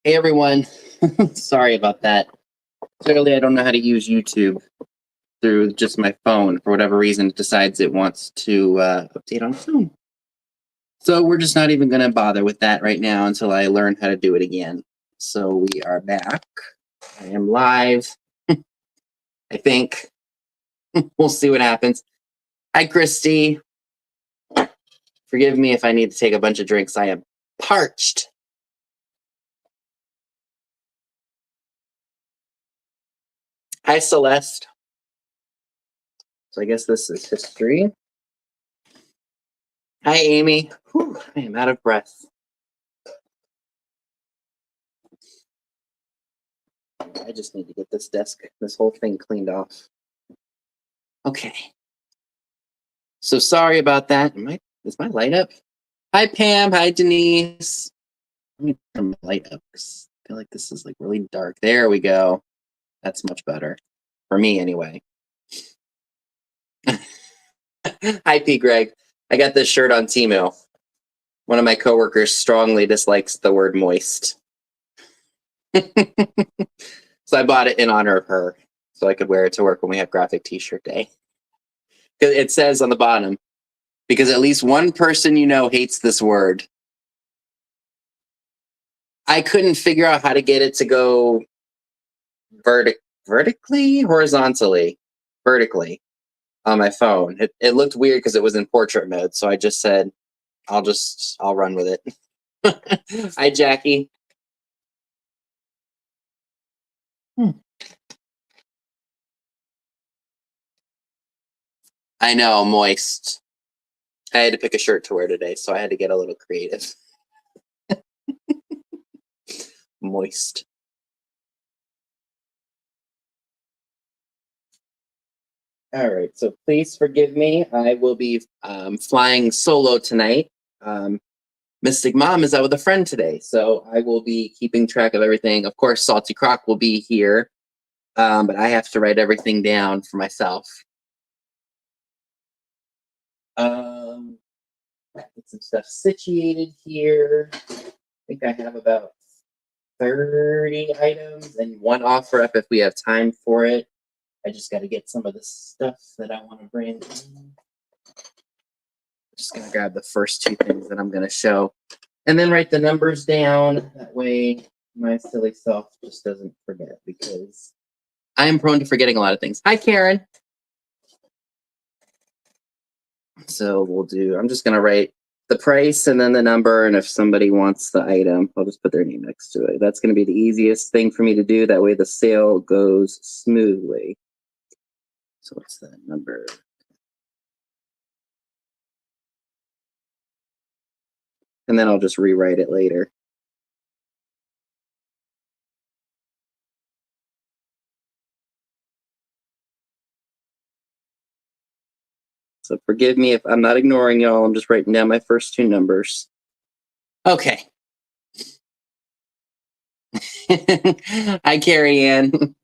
Hey everyone, sorry about that. Clearly, I don't know how to use YouTube through just my phone. For whatever reason, it decides it wants to update on its own. So we're just not even going to bother with that right now until I learn how to do it again. So we are back. I am live. I think. We'll see what happens. Hi, Christy. Forgive me if I need to take a bunch of drinks. I am parched. Hi, Celeste. So I guess this is history. Hi, Amy. Whew, I am out of breath. I just need to get this whole thing cleaned off. Okay. So sorry about that. Is my light up? Hi, Pam. Hi, Denise. Let me turn my light up. I feel like this is like really dark. There we go. That's much better. For me, anyway. Hi, P. Greg. I got this shirt on Temu. One of my coworkers strongly dislikes the word moist. So I bought it in honor of her so I could wear it to work when we have graphic t-shirt day. It says on the bottom, because at least one person you know hates this word. I couldn't figure out how to get it to go vertically, horizontally, vertically on my phone. It looked weird because it was in portrait mode. So I just said, I'll run with it. Hi, Jackie. I know, moist. I had to pick a shirt to wear today, so I had to get a little creative. Moist. All right, so please forgive me. I will be flying solo tonight. Mystic Mom is out with a friend today, so I will be keeping track of everything. Of course, Salty Croc will be here, but I have to write everything down for myself. Get some stuff situated here. I think I have about 30 items and one offer up if we have time for it. I just got to get some of the stuff that I want to bring in. Just going to grab the first two things that I'm going to show and then write the numbers down. That way my silly self just doesn't forget, because I am prone to forgetting a lot of things. Hi, Karen. So I'm just going to write the price and then the number, and if somebody wants the item, I'll just put their name next to it. That's going to be the easiest thing for me to do. That way the sale goes smoothly. So what's that number? And then I'll just rewrite it later. So forgive me if I'm not ignoring y'all. I'm just writing down my first two numbers. Okay. Hi, Carrie Ann.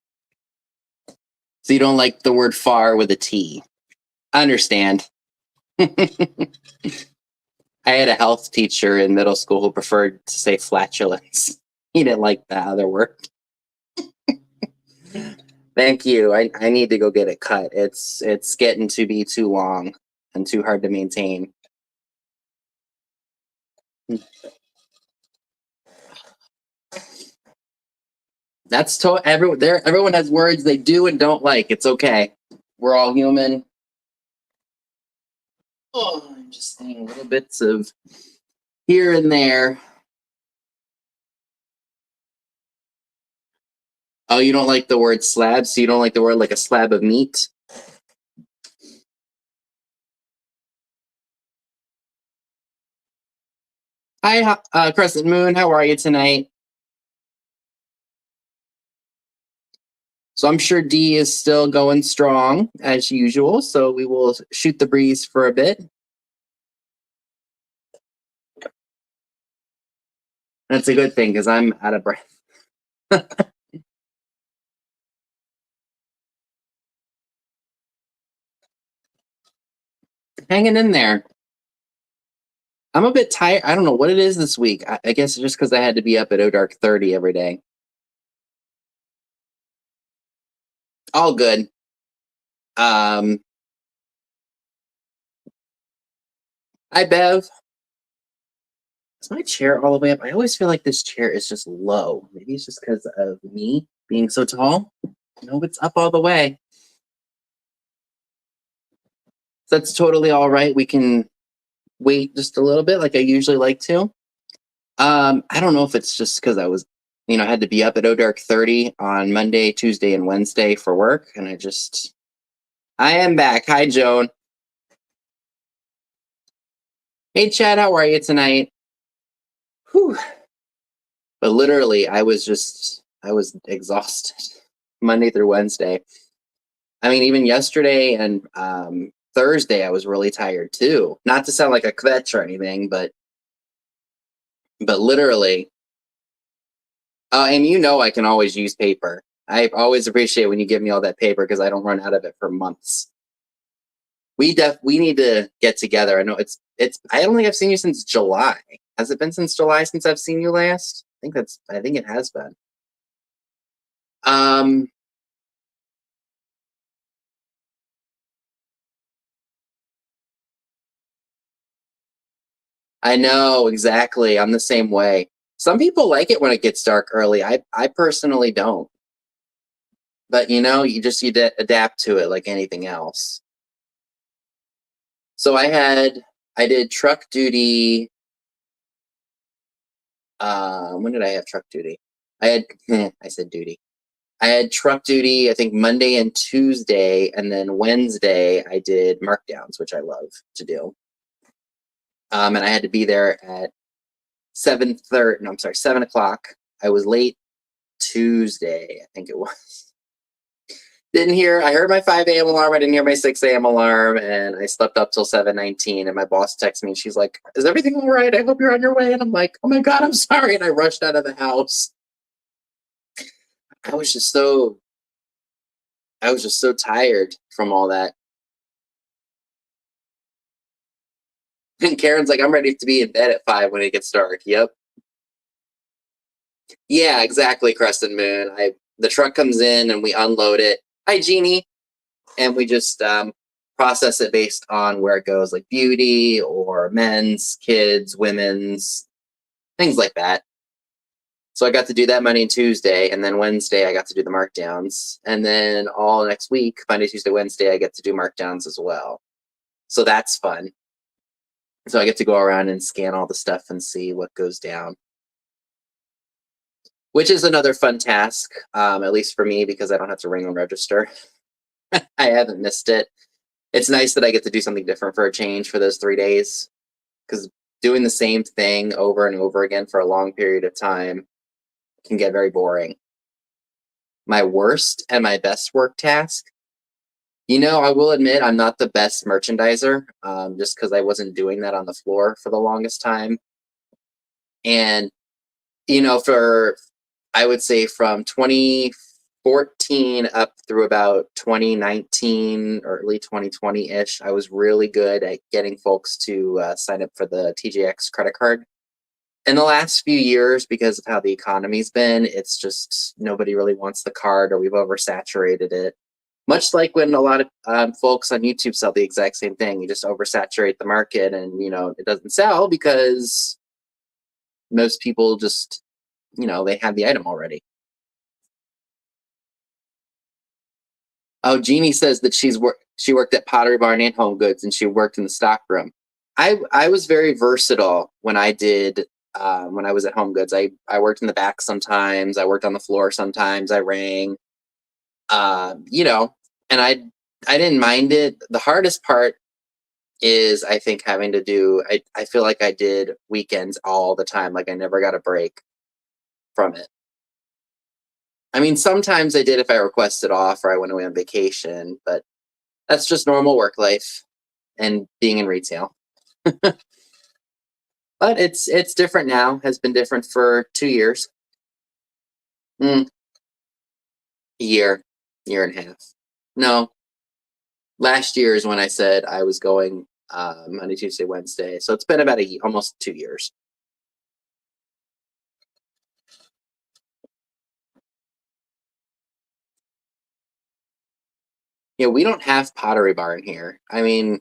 So you don't like the word far with a T. I understand. I had a health teacher in middle school who preferred to say flatulence. He didn't like the other word. Thank you. I need to go get it cut. It's getting to be too long and too hard to maintain. That's everyone has words they do and don't like. It's okay. We're all human. Oh, I'm just saying little bits of here and there. Oh, you don't like the word slab, so you don't like the word like a slab of meat? Hi, Crescent Moon. How are you tonight? So I'm sure D is still going strong as usual. So we will shoot the breeze for a bit. That's a good thing because I'm out of breath. Hanging in there. I'm a bit tired. I don't know what it is this week. I guess it's just because I had to be up at dark 30 every day. All good. Hi, Bev. Is my chair all the way up? I always feel like this chair is just low. Maybe it's just because of me being so tall. No, it's up all the way. That's totally all right. We can wait just a little bit, like I usually like to. I don't know if it's just because I was, I had to be up at dark 30 on Monday, Tuesday, and Wednesday for work, and I am back. Hi, Joan. Hey, Chad, how are you tonight? Whew. But literally, I was exhausted Monday through Wednesday. I mean, even yesterday and Thursday, I was really tired too. Not to sound like a kvetch or anything, but literally. And I can always use paper. I always appreciate when you give me all that paper because I don't run out of it for months. We need to get together. I know it's. I don't think I've seen you since July. Has it been since July since I've seen you last? I think it has been. I know exactly. I'm the same way. Some people like it when it gets dark early. I personally don't. But you just need to adapt to it like anything else. So I did truck duty. When did I have truck duty? I said duty. I had truck duty, I think Monday and Tuesday, and then Wednesday I did markdowns, which I love to do. And I had to be there at 7:30. No, I'm sorry, 7:00. I was late Tuesday, I think it was. I heard my 5 a.m. alarm. I didn't hear my 6 a.m. alarm, and I slept up till 7:19. And my boss texted me, and she's like, "Is everything all right? I hope you're on your way." And I'm like, "Oh my God, I'm sorry." And I rushed out of the house. I was just so tired from all that. And Karen's like, "I'm ready to be in bed at 5 when it gets dark." Yep. Yeah, exactly, Crescent Moon. The truck comes in and we unload it. Hi, Jeannie. And we just process it based on where it goes, like beauty or men's, kids, women's, things like that. So I got to do that Monday and Tuesday, and then Wednesday I got to do the markdowns. And then all next week, Monday, Tuesday, Wednesday, I get to do markdowns as well. So that's fun. So I get to go around and scan all the stuff and see what goes down, which is another fun task, at least for me, because I don't have to ring and register. I haven't missed it. It's nice that I get to do something different for a change for those 3 days, because doing the same thing over and over again for a long period of time can get very boring. My worst and my best work task, I will admit I'm not the best merchandiser, just because I wasn't doing that on the floor for the longest time. And, I would say from 2014 up through about 2019, early 2020-ish, I was really good at getting folks to sign up for the TJX credit card. In the last few years, because of how the economy's been, it's just nobody really wants the card, or we've oversaturated it. Much like when a lot of folks on YouTube sell the exact same thing. You just oversaturate the market and, it doesn't sell because most people just, they have the item already. Oh, Jeannie says that she worked at Pottery Barn and Home Goods, and she worked in the stock room. I was very versatile when I did when I was at Home Goods. I worked in the back sometimes. I worked on the floor sometimes. I rang, and I didn't mind it. The hardest part is, I think, having to do. I feel like I did weekends all the time. Like I never got a break from it. I mean, sometimes I did if I requested off or I went away on vacation, but that's just normal work life and being in retail. But it's different now. Has been different for 2 years. Year and a half. No, last year is when I said I was going Monday, Tuesday, Wednesday. So it's been about almost 2 years. Yeah, we don't have Pottery Barn here. I mean, I'm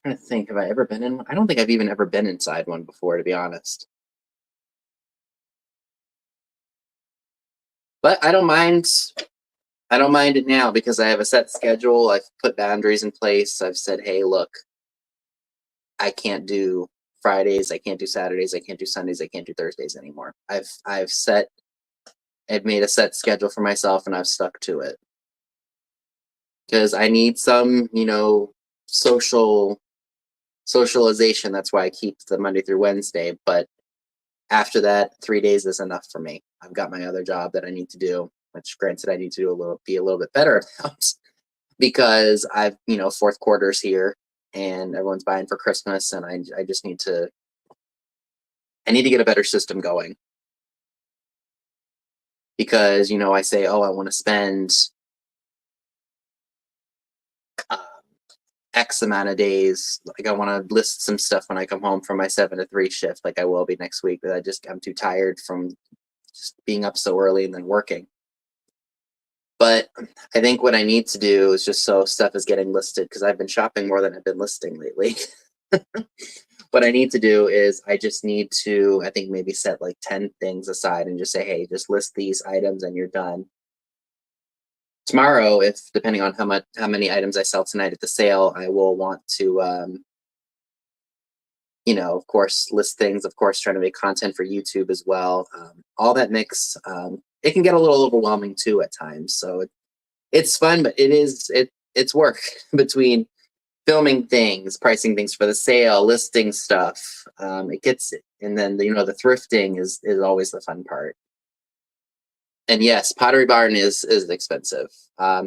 trying to think, have I ever been in one? I don't think I've even ever been inside one before, to be honest. But I don't mind. I don't mind it now because I have a set schedule. I've put boundaries in place. I've said, hey, look, I can't do Fridays, I can't do Saturdays, I can't do Sundays, I can't do Thursdays anymore. I've made a set schedule for myself and I've stuck to it. Because I need some, socialization. That's why I keep the Monday through Wednesday. But after that, 3 days is enough for me. I've got my other job that I need to do, which granted I need to be a little bit better about because I've, fourth quarter's here and everyone's buying for Christmas and I just need to get a better system going. Because, I say, oh, I want to spend X amount of days. Like I want to list some stuff when I come home from my 7 to 3 shift, like I will be next week. But I'm too tired from just being up so early and then working. But I think what I need to do is just so stuff is getting listed because I've been shopping more than I've been listing lately. What I need to do is I just need to, I think maybe set like 10 things aside and just say, hey, just list these items and you're done. Tomorrow, if depending on how many items I sell tonight at the sale, I will want to of course, list things, of course, trying to make content for YouTube as well. All that mix, it can get a little overwhelming too at times. So it's fun, but it's work between filming things, pricing things for the sale, listing stuff. And then the thrifting is always the fun part. And yes, Pottery Barn is expensive. I've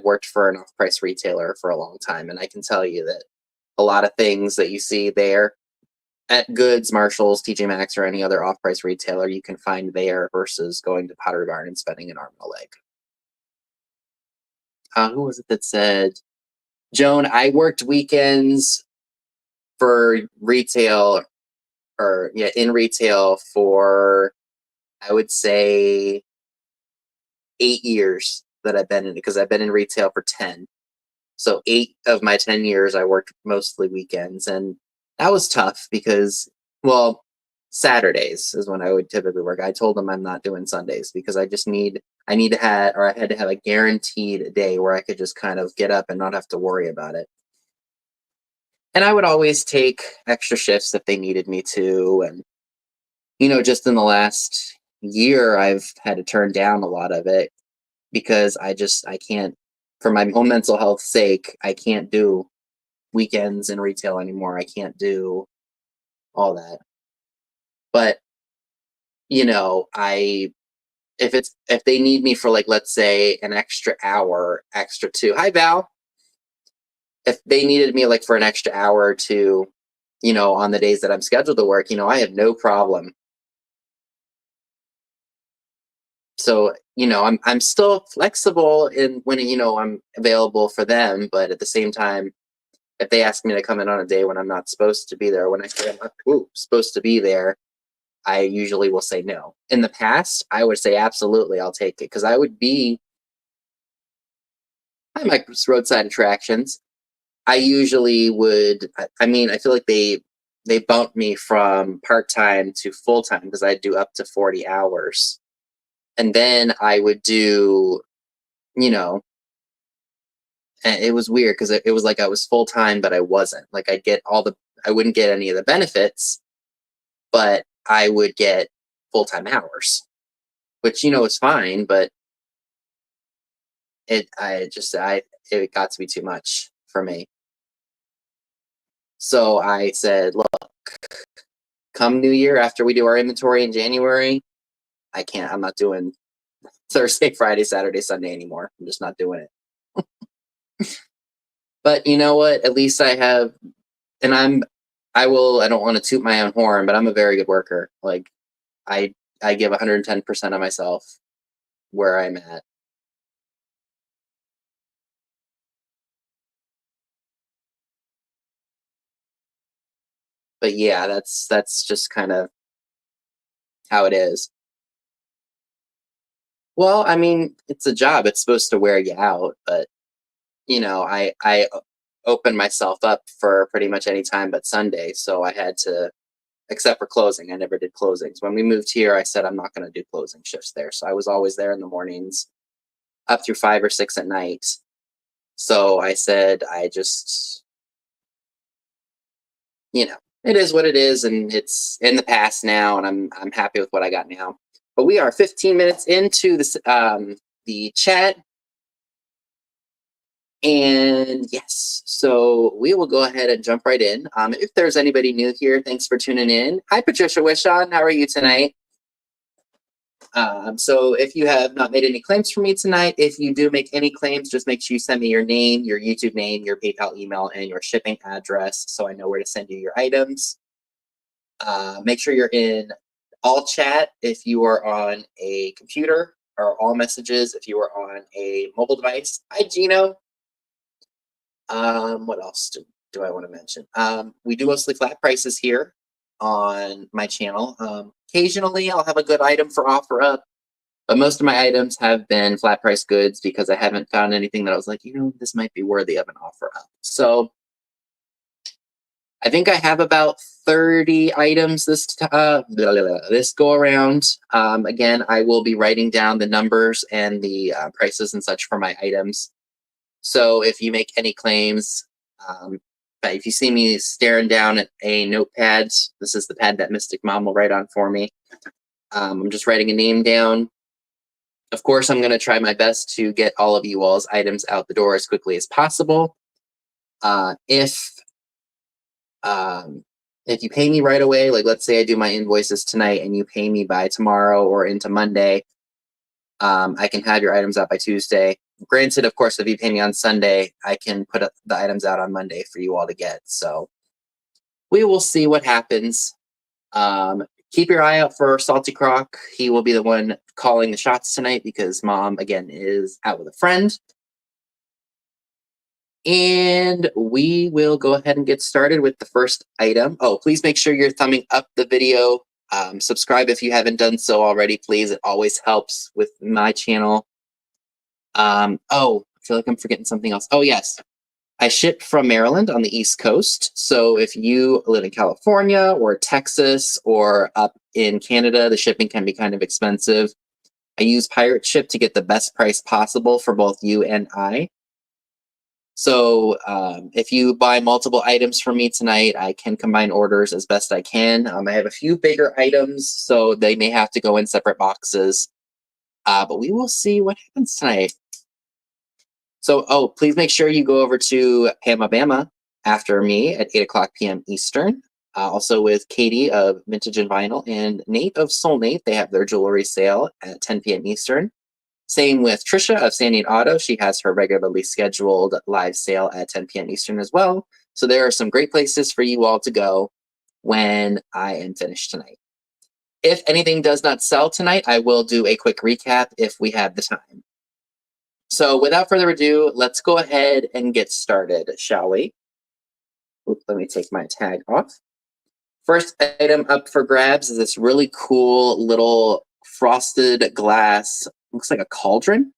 worked for an off-price retailer for a long time, and I can tell you that a lot of things that you see there at Goods, Marshalls, TJ Maxx, or any other off-price retailer you can find there versus going to Pottery Barn and spending an arm and a leg. Who was it that said, Joan, I worked weekends for retail in retail for, I would say 8 years that I've been in it because I've been in retail for 10. So 8 of my 10 years, I worked mostly weekends. And that was tough because, well, Saturdays is when I would typically work. I told them I'm not doing Sundays because I had to have a guaranteed day where I could just kind of get up and not have to worry about it. And I would always take extra shifts if they needed me to. And, just in the last year, I've had to turn down a lot of it because I can't, for my own mental health sake, I can't do weekends in retail anymore. I can't do all that. But, if they need me for, like, let's say an extra hour, extra two. Hi, Val. If they needed me like for an extra hour or two, on the days that I'm scheduled to work, I have no problem. So, I'm still flexible in when, I'm available for them. But at the same time, if they ask me to come in on a day when I'm not supposed to be there, when I say I'm not supposed to be there, I usually will say no. In the past, I would say absolutely, I'll take it because I like roadside attractions. I usually would. I mean, I feel like they bumped me from part time to full time because I do up to 40 hours, and then I would do, and it was weird because it was like I was full time, but I wasn't. Like I wouldn't get any of the benefits, but I would get full time hours, which is fine, but it got to be too much for me. So I said, look, come New Year after we do our inventory in January, I'm not doing Thursday, Friday, Saturday, Sunday anymore. I'm just not doing it. But you know what? At least I have, and I don't want to toot my own horn, but I'm a very good worker. Like I give 110% of myself where I'm at. But yeah, that's just kind of how it is. Well, I mean, it's a job. It's supposed to wear you out, but I opened myself up for pretty much any time but Sunday, so I had to, except for closing. I never did closings. When we moved here, I said I'm not going to do closing shifts there, so I was always there in the mornings, up through 5 or 6 at night. So I said I just, it is what it is, and it's in the past now, and I'm happy with what I got now. But we are 15 minutes into this the chat. And yes, so we will go ahead and jump right in. If there's anybody new here, thanks for tuning in. Hi, Patricia Wishon. How are you tonight? So if you have not made any claims for me tonight, if you do make any claims, just make sure you send me your name, your YouTube name, your PayPal email, and your shipping address so I know where to send you your items. Make sure you're in all chat if you are on a computer, or all messages if you are on a mobile device. Hi, Gino. What else do I want to mention? We do mostly flat prices here on my channel. Occasionally I'll have a good item for offer up, but most of my items have been flat price goods because I haven't found anything that I was like, this might be worthy of an offer up. So I think I have about 30 items this go around. Again, I will be writing down the numbers and the prices and such for my items. So if you make any claims, if you see me staring down at a notepad, this is the pad that Mystic Mom will write on for me. I'm just writing a name down. Of course, I'm going to try my best to get all of you all's items out the door as quickly as possible. If you pay me right away, like let's say I do my invoices tonight and you pay me by tomorrow or into Monday, I can have your items out by Tuesday. Granted, of course, if you pay me on Sunday, I can put the items out on Monday for you all to get. So we will see what happens. Keep your eye out for Salty Croc. He will be the one calling the shots tonight because Mom, again, is out with a friend. And we will go ahead and get started with the first item. Oh, please make sure you're thumbing up the video. Subscribe if you haven't done so already, please. It always helps with my channel. I feel like I'm forgetting something else. Oh, yes. I ship from Maryland on the East Coast. So if you live in California or Texas or up in Canada, the shipping can be kind of expensive. I use Pirate Ship to get the best price possible for both you and I. So if you buy multiple items from me tonight, I can combine orders as best I can. I have a few bigger items, so they may have to go in separate boxes. But we will see what happens tonight. So, please make sure you go over to Pama Bama after me at 8:00 p.m. Eastern. Also with Katie of Vintage and Vinyl and Nate of Soulmate. They have their jewelry sale at 10 p.m. Eastern. Same with Trisha of Sandy Auto. She has her regularly scheduled live sale at 10 p.m. Eastern as well. So there are some great places for you all to go when I am finished tonight. If anything does not sell tonight, I will do a quick recap if we have the time. So without further ado, let's go ahead and get started, shall we? Oops, let me take my tag off. First item up for grabs is this really cool little frosted glass, looks like a cauldron.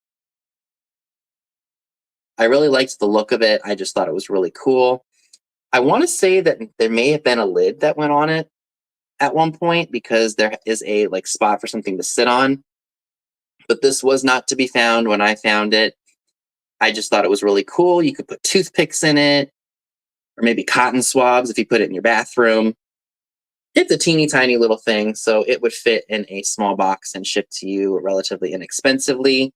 I really liked the look of it. I just thought it was really cool. I want to say that there may have been a lid that went on it at one point because there is a spot for something to sit on. But this was not to be found when I found it. I just thought it was really cool. You could put toothpicks in it, or maybe cotton swabs if you put it in your bathroom. It's a teeny tiny little thing, so it would fit in a small box and ship to you relatively inexpensively.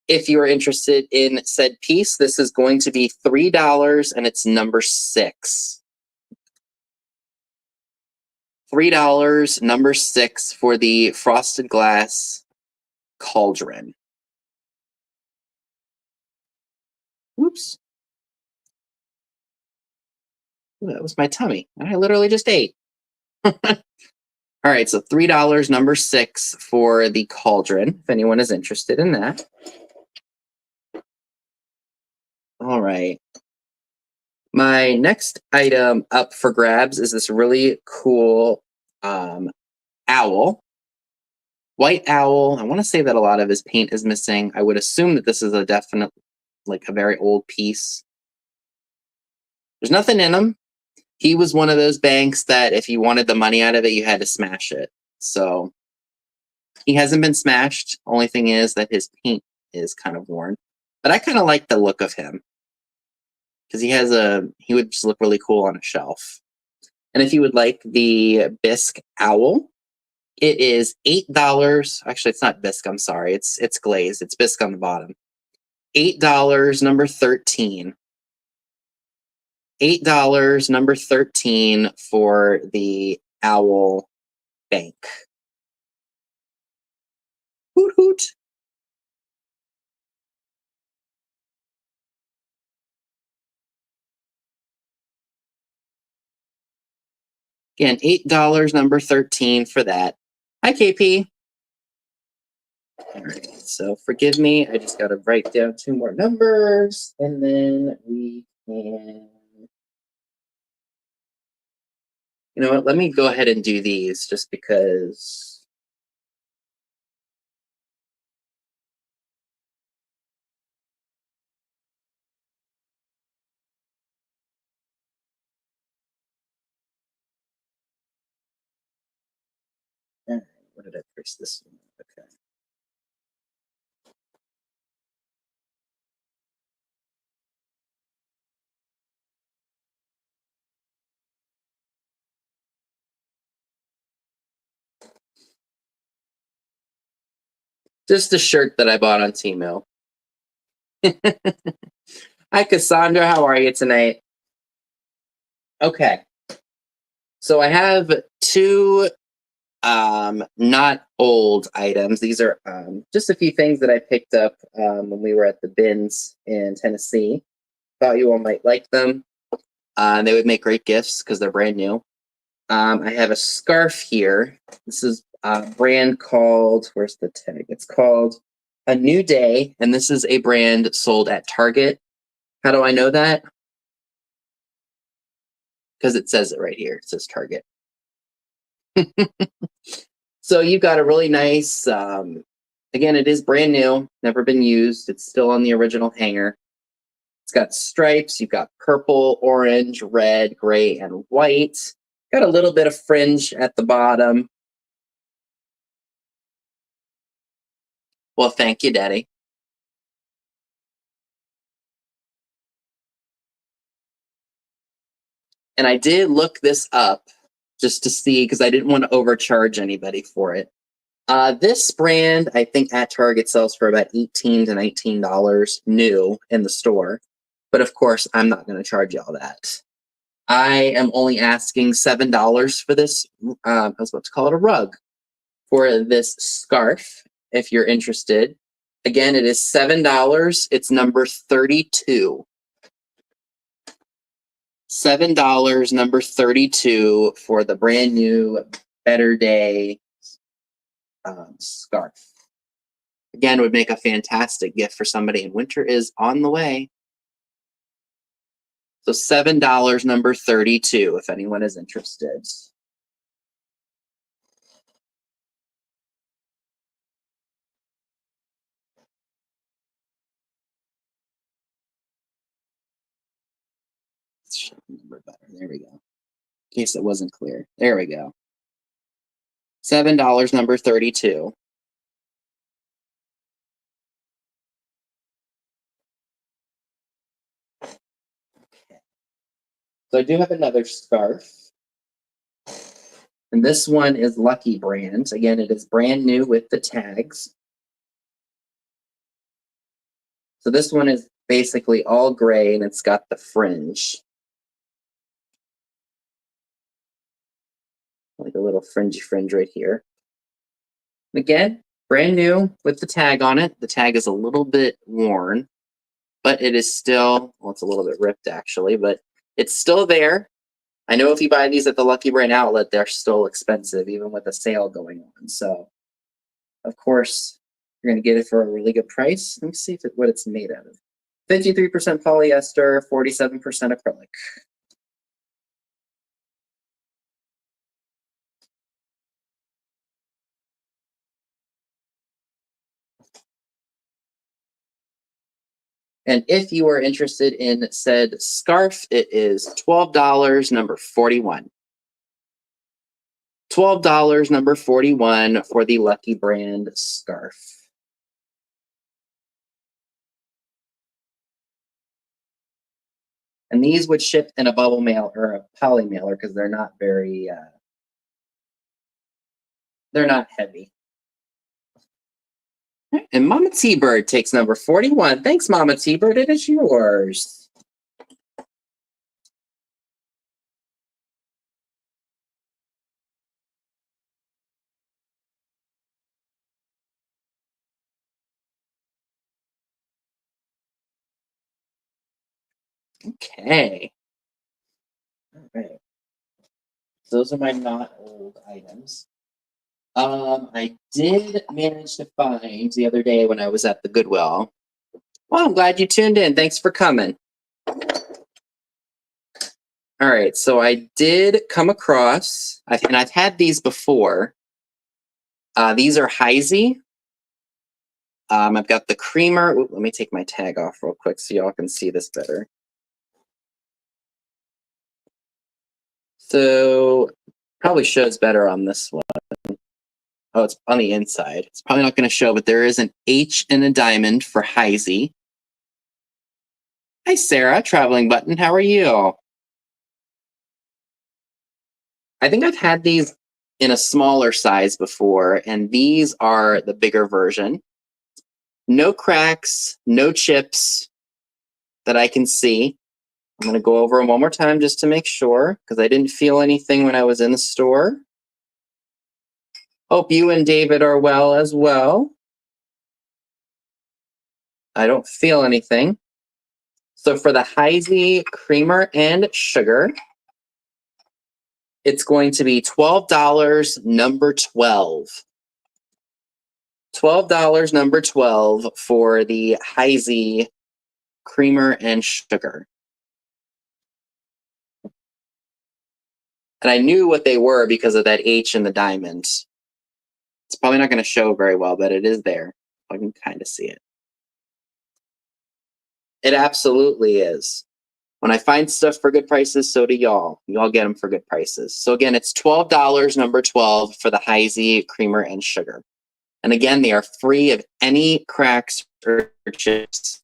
If you are interested in said piece, this is going to be $3 and it's number 6. $3, number 6 for the frosted glass cauldron. Whoops. Ooh, that was my tummy. I literally just ate. All right, so $3, number 6 for the cauldron, if anyone is interested in that. All right. My next item up for grabs is this really cool owl. White owl. I want to say that a lot of his paint is missing. I would assume that this is a definite, like a very old piece. There's nothing in him. He was one of those banks that if you wanted the money out of it, you had to smash it. So he hasn't been smashed. Only thing is that his paint is kind of worn. But I kind of like the look of him because he would just look really cool on a shelf. And if you would like the bisque owl, it is $8. Actually, it's not bisque. I'm sorry. It's glazed. It's bisque on the bottom. $8, number 13. $8, number 13 for the owl bank. Hoot hoot. Again, $8, number 13 for that. Hi, KP. All right, so forgive me. I just got to write down 2 more numbers, and then we can... You know what? Let me go ahead and do these just because... What did I press this one? Okay. Just a shirt that I bought on Temu. Hi, Cassandra. How are you tonight? Okay. So I have 2 not old items. These are just a few things that I picked up when we were at the bins in Tennessee. Thought you all might like them. They would make great gifts because they're brand new. I have a scarf here. This is a brand called, where's the tag? It's called A New Day, and this is a brand sold at Target. How do I know that? Because it says it right here. It says Target. So you've got a really nice, again, it is brand new, never been used. It's still on the original hanger. It's got stripes. You've got purple, orange, red, gray, and white. Got a little bit of fringe at the bottom. Well, thank you, Daddy. And I did look this up just to see, because I didn't want to overcharge anybody for it. This brand, I think at Target sells for about $18 to $19 new in the store. But of course, I'm not going to charge y'all that. I am only asking $7 for this. I was about to call it a rug for this scarf. If you're interested, again, it is $7. It's number 32. $7, number 32 for the brand new Better Day scarf. Again, would make a fantastic gift for somebody, and winter is on the way. So $7, number 32, if anyone is interested. Let's show the number better. There we go. In case it wasn't clear. There we go. $7, number 32. So I do have another scarf. And this one is Lucky Brand. Again, it is brand new with the tags. So this one is basically all gray, and it's got the fringe. Like a little fringy fringe right here. Again, brand new with the tag on it. The tag is a little bit worn, but it is still, well, it's a little bit ripped actually, but it's still there. I know if you buy these at the Lucky Brand outlet, they're still expensive, even with a sale going on. So, of course, you're going to get it for a really good price. Let me see what it's made out of. 53% polyester, 47% acrylic. And if you are interested in said scarf, it is $12, number 41. $12, number 41 for the Lucky Brand scarf. And these would ship in a bubble mail or a poly mailer because they're not very, they're not heavy. And Mama T-Bird takes number 41. Thanks, Mama T-Bird. It is yours. Okay. All right. So those are my not old items. I did manage to find the other day when I was at the Goodwill. Well, I'm glad you tuned in. Thanks for coming. All right, so I did come across, and I've had these before. These are Heisey. I've got the creamer. Ooh, let me take my tag off real quick so y'all can see this better. So probably shows better on this one. Oh, it's on the inside. It's probably not going to show, but there is an H and a diamond for Heisey. Hi, Sarah, traveling button. How are you? I think I've had these in a smaller size before, and these are the bigger version. No cracks, no chips that I can see. I'm going to go over them one more time just to make sure, because I didn't feel anything when I was in the store. Hope you and David are well as well. I don't feel anything. So for the Heisey creamer and sugar, it's going to be $12, number 12. $12, number 12 for the Heisey creamer and sugar. And I knew what they were because of that H in the diamond. It's probably not going to show very well, but it is there. I can kind of see it. It absolutely is. When I find stuff for good prices, so do y'all. Y'all get them for good prices. So again, it's $12, number 12 for the Heisey creamer and sugar. And again, they are free of any cracks or chips.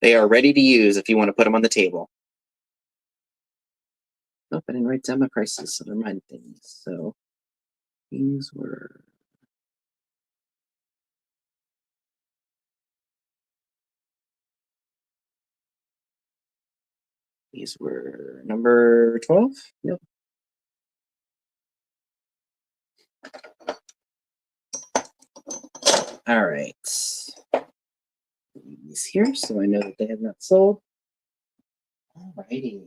They are ready to use if you want to put them on the table. Nope, I didn't write down my prices, so never mind things. So these were... These were number 12? Yep. All right. These here, so I know that they have not sold. All righty.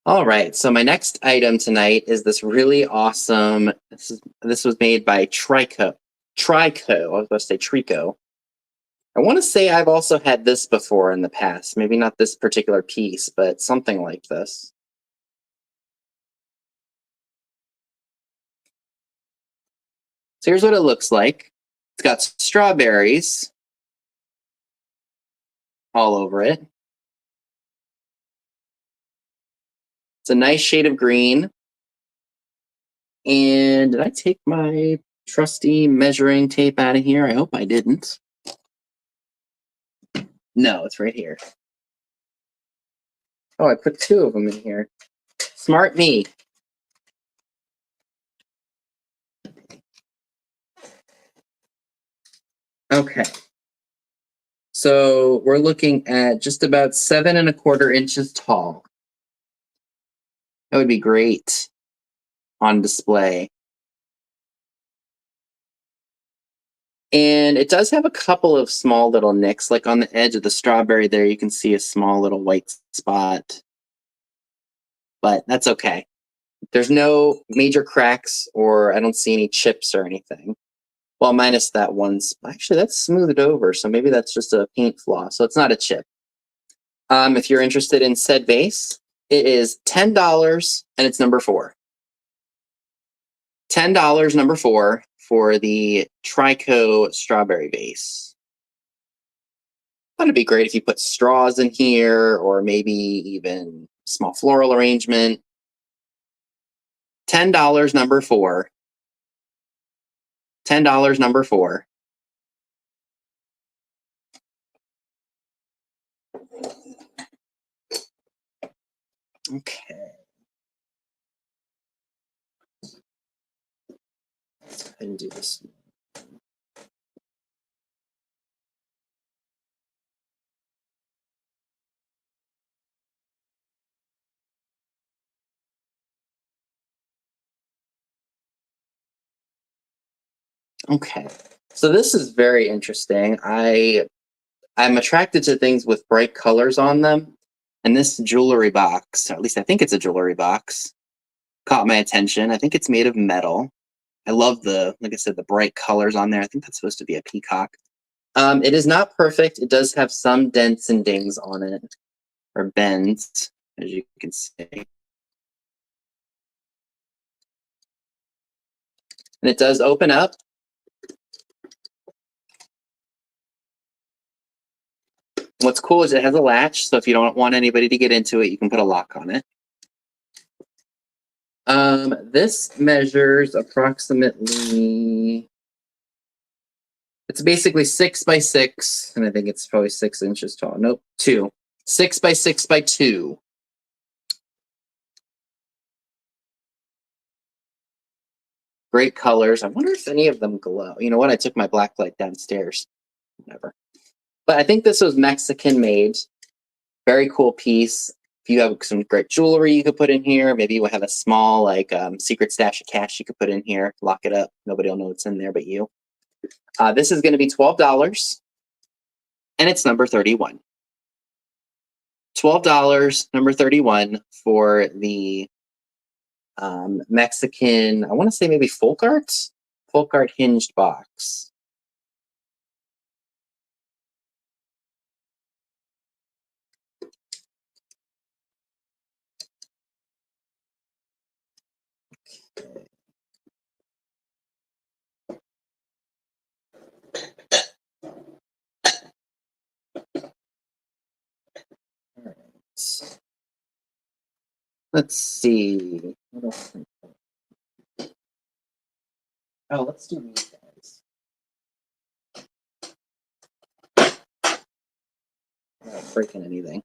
All right, so my next item tonight is this really awesome. This was made by Trico. I was about to say Trico. I want to say I've also had this before in the past. Maybe not this particular piece, but something like this. So here's what it looks like. It's got strawberries all over it. It's a nice shade of green. And did I take my trusty measuring tape out of here? I hope I didn't. No, it's right here. Oh, I put two of them in here. Smart me. Okay. So we're looking at just about 7¼ inches tall. That would be great on display. And it does have a couple of small little nicks, like on the edge of the strawberry there, you can see a small little white spot. But that's okay. There's no major cracks, or I don't see any chips or anything. Well, minus that one. Actually, that's smoothed over, so maybe that's just a paint flaw. So it's not a chip. If you're interested in said vase, it is $10, and it's number 4. $10, number 4, for the Trico strawberry vase. Thought it'd be great if you put straws in here, or maybe even small floral arrangement. $10, number 4. $10, number 4. Okay. Let's go ahead and do this. Okay. So this is very interesting. I'm attracted to things with bright colors on them. And this jewelry box, or at least I think it's a jewelry box, caught my attention. I think it's made of metal. I love like I said, the bright colors on there. I think that's supposed to be a peacock. It is not perfect. It does have some dents and dings on it, or bends, as you can see. And it does open up. What's cool is it has a latch, so if you don't want anybody to get into it, you can put a lock on it. This measures approximately, it's basically 6 by 6, and I think it's probably 6 inches tall. Nope, 2. 6 by 6 by 2. Great colors. I wonder if any of them glow. You know what? I took my black light downstairs. Whatever. But I think this was Mexican made. Very cool piece. If you have some great jewelry you could put in here, maybe you have a small like secret stash of cash you could put in here, lock it up. Nobody will know what's in there but you. This is going to be $12, and it's number 31. $12, number 31, for the Mexican, I want to say maybe folk art hinged box. All right. Let's see. What else? Oh, let's do these guys. Not breaking anything.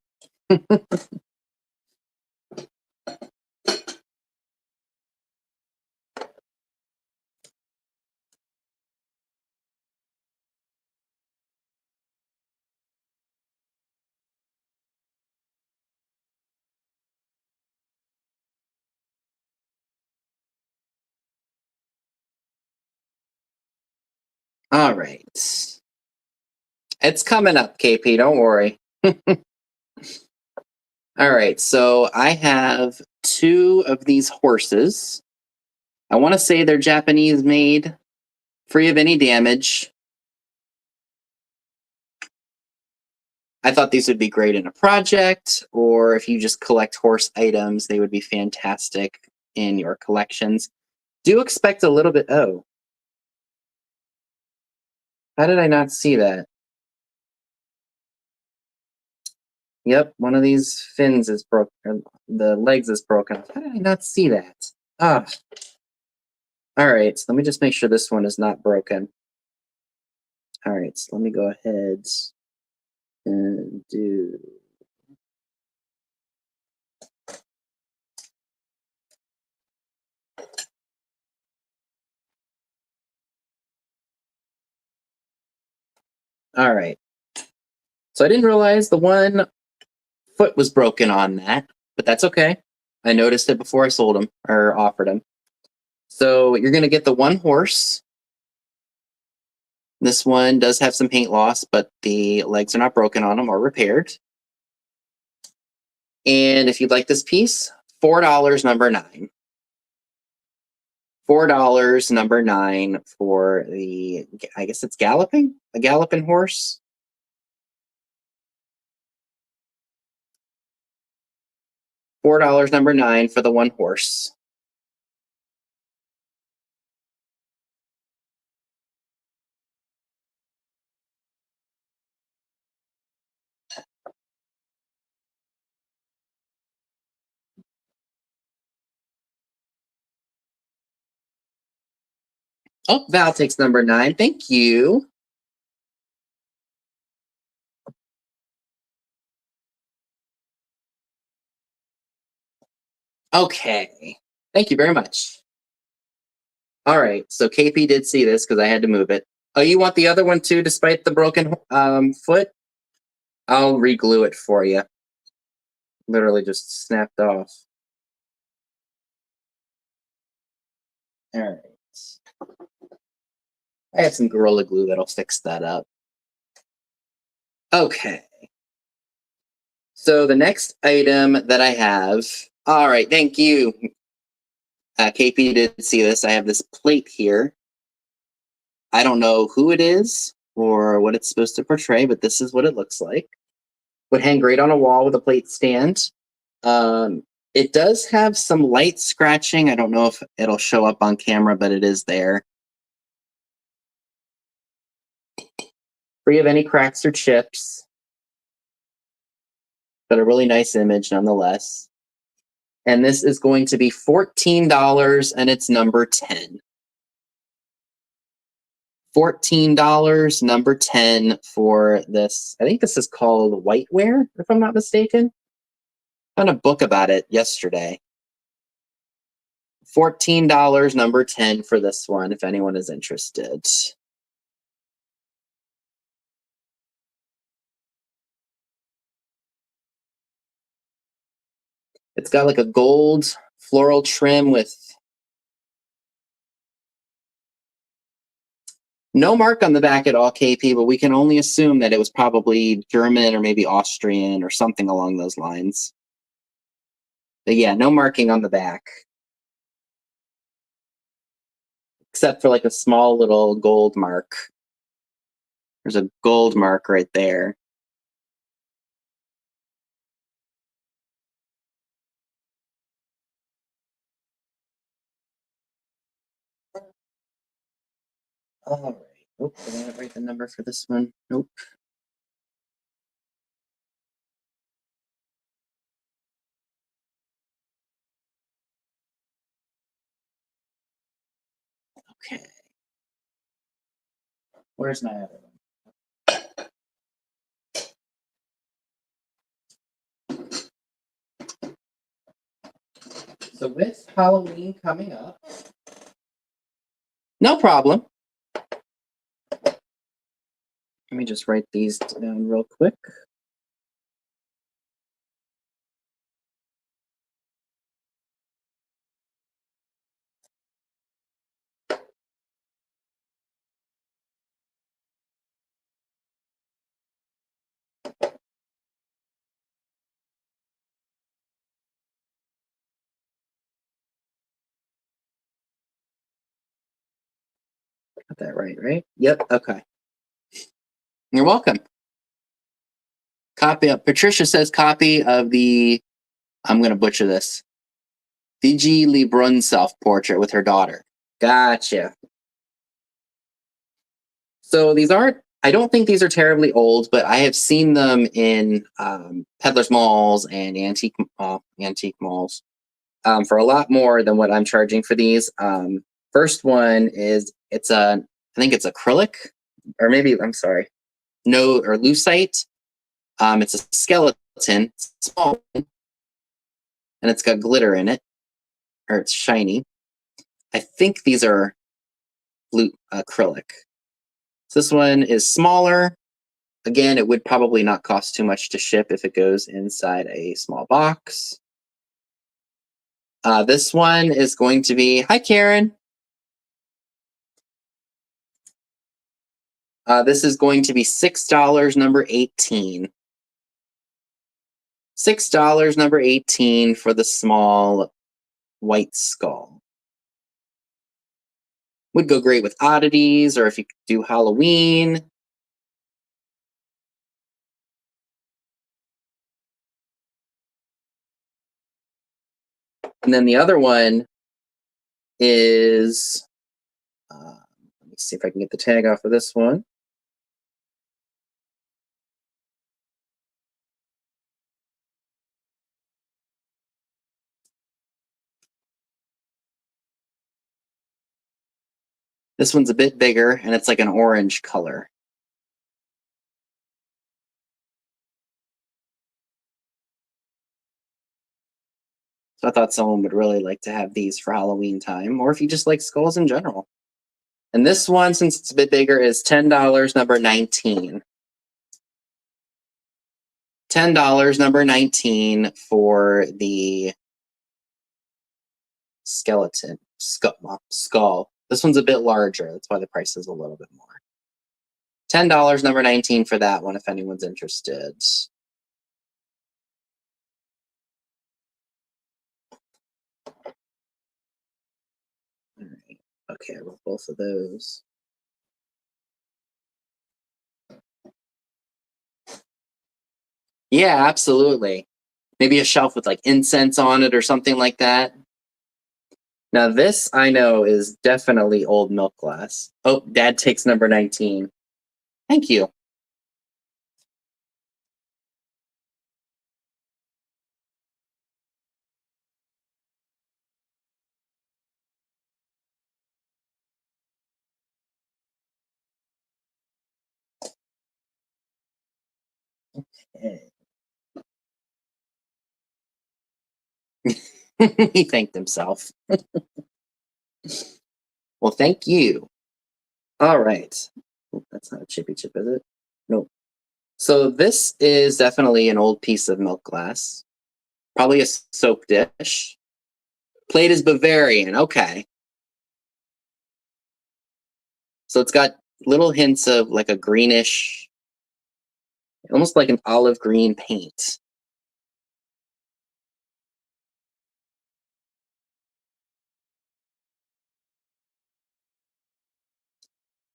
All right. It's coming up, KP. Don't worry. All right. So I have 2 of these horses. I want to say they're Japanese made, free of any damage. I thought these would be great in a project, or if you just collect horse items, they would be fantastic in your collections. Do expect a little bit. Oh. How did I not see that? Yep, one of these fins is broken. The legs is broken. How did I not see that? Ah. All right, so let me just make sure this one is not broken. All right, so let me go ahead and do. All right. So I didn't realize the one foot was broken on that, but that's okay. I noticed it before I sold him or offered him. So you're going to get the one horse. This one does have some paint loss, but the legs are not broken on them or repaired. And if you'd like this piece, $4, number 9. $4, number 9 for the, I guess it's galloping? A galloping horse? $4, number 9 for the one horse. Oh, Val takes number 9. Thank you. Okay. Thank you very much. All right. So KP did see this because I had to move it. Oh, you want the other one too, despite the broken foot? I'll re-glue it for you. Literally just snapped off. All right. I have some Gorilla Glue that'll fix that up. Okay. So the next item that I have. All right. Thank you. KP did see this. I have this plate here. I don't know who it is or what it's supposed to portray, but this is what it looks like. Would hang great on a wall with a plate stand. It does have some light scratching. I don't know if it'll show up on camera, but it is there. Free of any cracks or chips, but a really nice image nonetheless. And this is going to be $14, and it's number 10. $14, number 10 for this. I think this is called Whiteware, if I'm not mistaken. I found a book about it yesterday. $14, number 10 for this one, if anyone is interested. It's got like a gold floral trim with no mark on the back at all, KP, but we can only assume that it was probably German or maybe Austrian or something along those lines. But yeah, no marking on the back. Except for like a small little gold mark. There's a gold mark right there. All right. Oh, did I not write the number for this one? Nope. Okay. Where's my other one? So with Halloween coming up, no problem. Let me just write these down real quick. Got that right? Yep, okay. You're welcome. Copy of Patricia says copy of the, I'm going to butcher this, Fiji Lebrun self-portrait with her daughter. Gotcha. So these aren't, I don't think these are terribly old, but I have seen them in peddlers malls and antique malls for a lot more than what I'm charging for these. First one is, I think it's acrylic, or maybe, I'm sorry, no, or lucite. It's a skeleton, small one, and it's got glitter in it, or it's shiny. I think these are acrylic. So this one is smaller. Again, it would probably not cost too much to ship if it goes inside a small box. This one is going to be, hi Karen. This is going to be $6, number 18. $6, number 18 for the small white skull. Would go great with oddities, or if you could do Halloween. And then the other one is, let me see if I can get the tag off of this one. This one's a bit bigger, and it's like an orange color. So I thought someone would really like to have these for Halloween time, or if you just like skulls in general. And this one, since it's a bit bigger, is $10, number 19. $10, number 19 for the skeleton skull. This one's a bit larger. That's why the price is a little bit more. $10, number 19 for that one, if anyone's interested. All right. Okay, I wrote both of those. Yeah, absolutely. Maybe a shelf with like incense on it or something like that. Now this I know is definitely old milk glass. Oh, Dad takes number 19. Thank you. Okay. He thanked himself. Well, thank you. All right. Oh, that's not a chippy chip, is it? Nope. So this is definitely an old piece of milk glass. Probably a soap dish. Plate is Bavarian. Okay. So it's got little hints of like a greenish, almost like an olive green paint.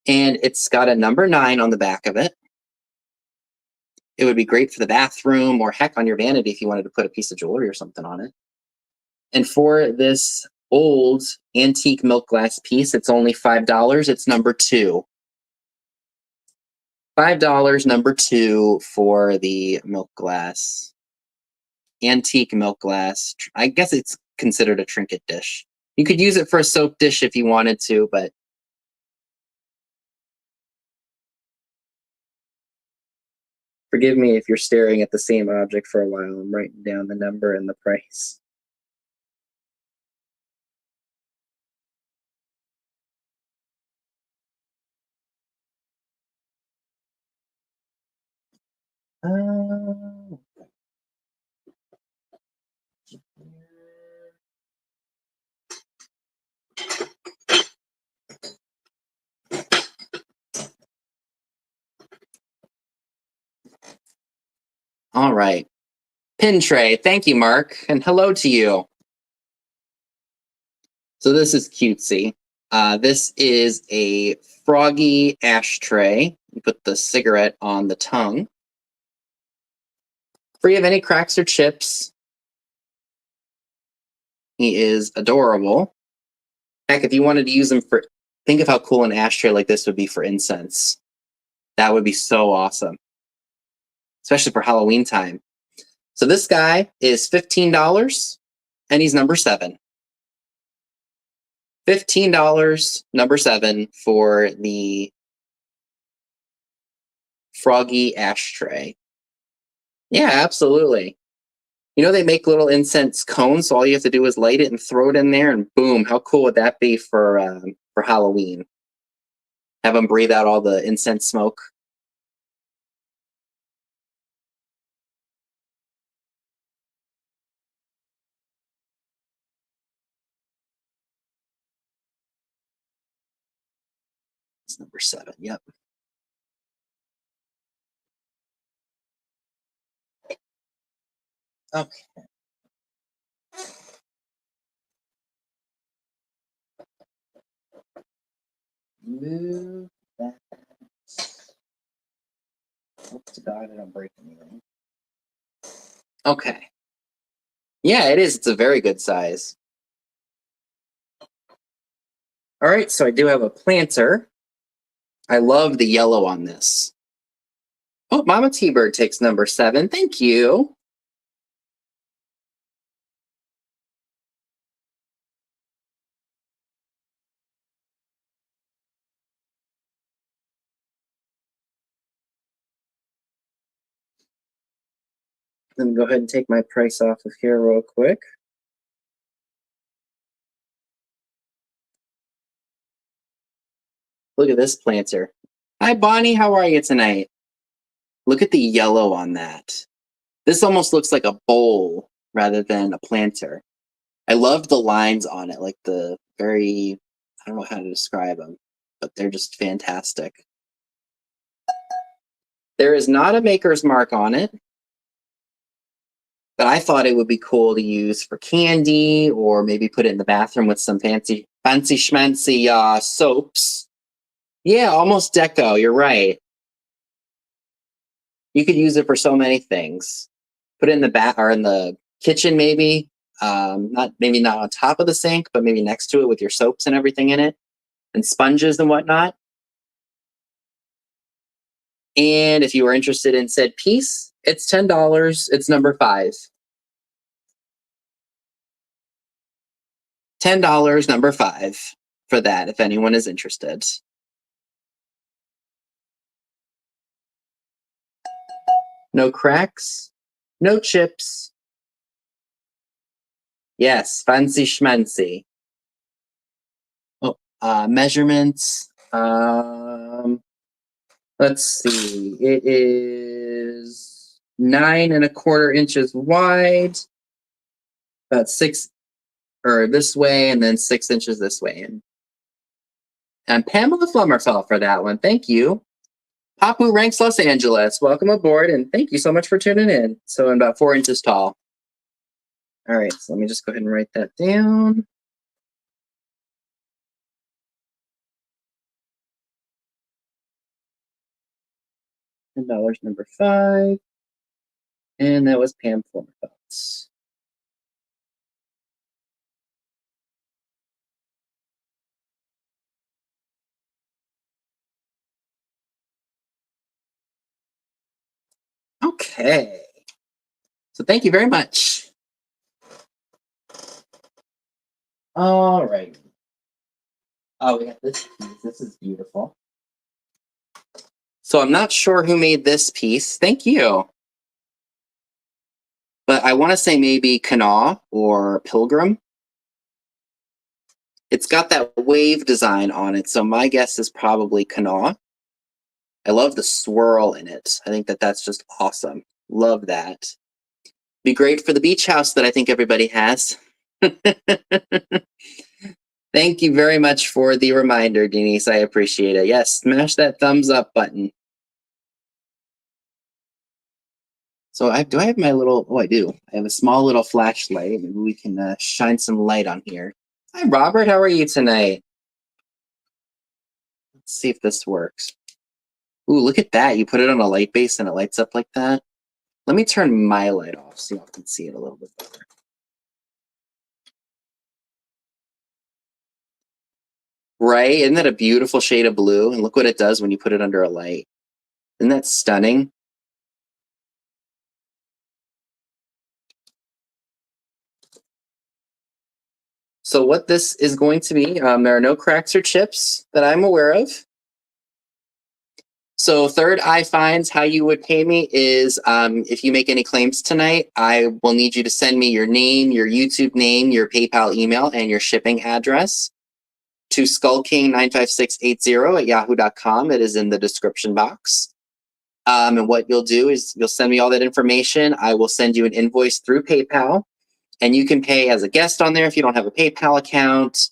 And it's got a number 9 on the back of it. It would be great for the bathroom, or heck, on your vanity if you wanted to put a piece of jewelry or something on it. And for this old antique milk glass piece, it's only $5. It's number 2. $5, number 2 for the milk glass. Antique milk glass. I guess it's considered a trinket dish. You could use it for a soap dish if you wanted to, but forgive me if you're staring at the same object for a while. I'm writing down the number and the price. Uh, all right. Pin tray. Thank you, Mark. And hello to you. So this is cutesy. This is a froggy ashtray. You put the cigarette on the tongue. Free of any cracks or chips. He is adorable. Heck, if you wanted to use him for, think of how cool an ashtray like this would be for incense. That would be so awesome, especially for Halloween time. So this guy is $15, and he's number 7. $15, number 7 for the froggy ashtray. Yeah, absolutely. You know, they make little incense cones, so all you have to do is light it and throw it in there, and boom! How cool would that be for Halloween? Have them breathe out all the incense smoke. It's number 7. Yep. Okay. Move that. Hope to God I don't break anything. Okay. Yeah, it is. It's a very good size. All right, so I do have a planter. I love the yellow on this. Oh, Mama T-Bird takes number 7. Thank you. Let me go ahead and take my price off of here real quick. Look at this planter. Hi, Bonnie. How are you tonight? Look at the yellow on that. This almost looks like a bowl rather than a planter. I love the lines on it, like the very, I don't know how to describe them, but they're just fantastic. There is not a maker's mark on it, but I thought it would be cool to use for candy or maybe put it in the bathroom with some fancy schmancy soaps. Yeah, almost deco. You're right. You could use it for so many things. Put it in the bath or in the kitchen, maybe. Maybe not on top of the sink, but maybe next to it with your soaps and everything in it, and sponges and whatnot. And if you were interested in said piece, it's $10. It's number 5. $10, number 5 for that, if anyone is interested. No cracks, no chips. Yes, fancy schmancy. Oh, measurements. Let's see. It is 9¼ inches wide, about 6 or this way, and then 6 inches this way. And Pamela Flummerfell for that one. Thank you. Papu Ranks Los Angeles. Welcome aboard, and thank you so much for tuning in. So I'm about 4 inches tall. All right, so let me just go ahead and write that down. $10, number 5. And that was Pam Flummerfell. Okay. So thank you very much. All right. Oh, we got this piece. This is beautiful. So I'm not sure who made this piece. Thank you. But I want to say maybe Kanawha or Pilgrim. It's got that wave design on it, so my guess is probably Kanawha. I love the swirl in it. I think that that's just awesome. Love that. Be great for the beach house that I think everybody has. Thank you very much for the reminder, Denise. I appreciate it. Yes, smash that thumbs up button. So do I have my little, oh, I do. I have a small little flashlight. Maybe we can shine some light on here. Hi, Robert. How are you tonight? Let's see if this works. Ooh, look at that. You put it on a light base and it lights up like that. Let me turn my light off so y'all can see it a little bit better. Right? Isn't that a beautiful shade of blue? And look what it does when you put it under a light. Isn't that stunning? So what this is going to be, there are no cracks or chips that I'm aware of. So third I finds, how you would pay me is if you make any claims tonight, I will need you to send me your name, your YouTube name, your PayPal email, and your shipping address to skullking95680 at yahoo.com. It is in the description box. And what you'll do is you'll send me all that information. I will send you an invoice through PayPal, and you can pay as a guest on there if you don't have a PayPal account.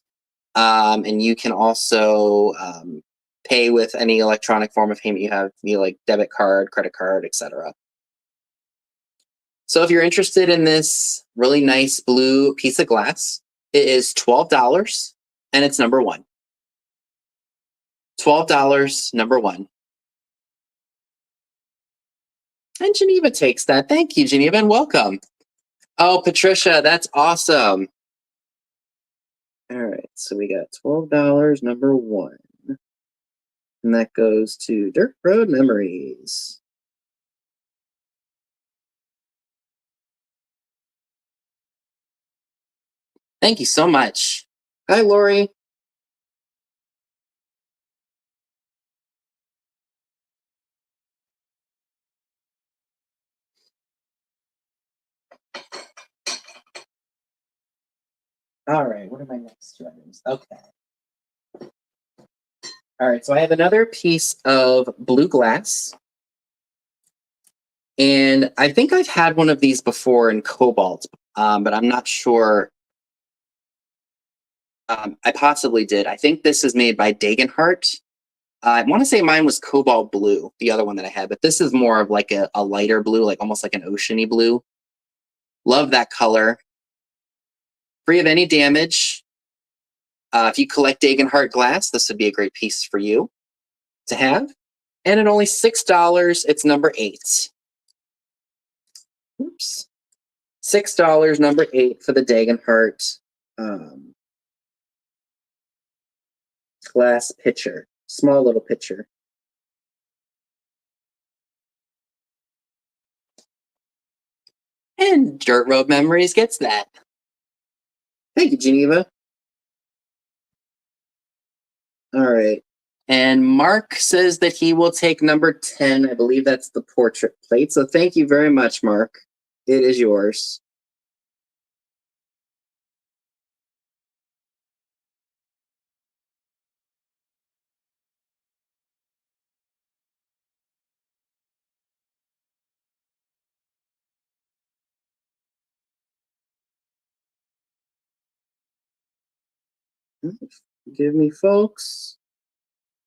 And you can also pay with any electronic form of payment you have, like debit card, credit card, etc. So if you're interested in this really nice blue piece of glass, it is $12 and it's number one. $12, number one. And Geneva takes that. Thank you, Geneva, and welcome. Oh, Patricia, that's awesome. All right, so we got $12, number one. And that goes to Dirt Road Memories. Thank you so much. Hi, Lori. All right, what are my next two items? Okay. All right, so I have another piece of blue glass. And I think I've had one of these before in cobalt, but I'm not sure. I possibly did. I think this is made by Dagenhart. I want to say mine was cobalt blue, the other one that I had, but this is more of like a lighter blue, like almost like an oceany blue. Love that color. Free of any damage. If you collect Dagenhart glass, this would be a great piece for you to have. And at only $6, it's number 8. Oops. $6, number 8 for the Dagenhart glass pitcher. Small little pitcher. And Dirt Road Memories gets that. Thank you, Geneva. All right. And Mark says that he will take number 10. I believe that's the portrait plate. So thank you very much, Mark. It is yours. Forgive me, folks.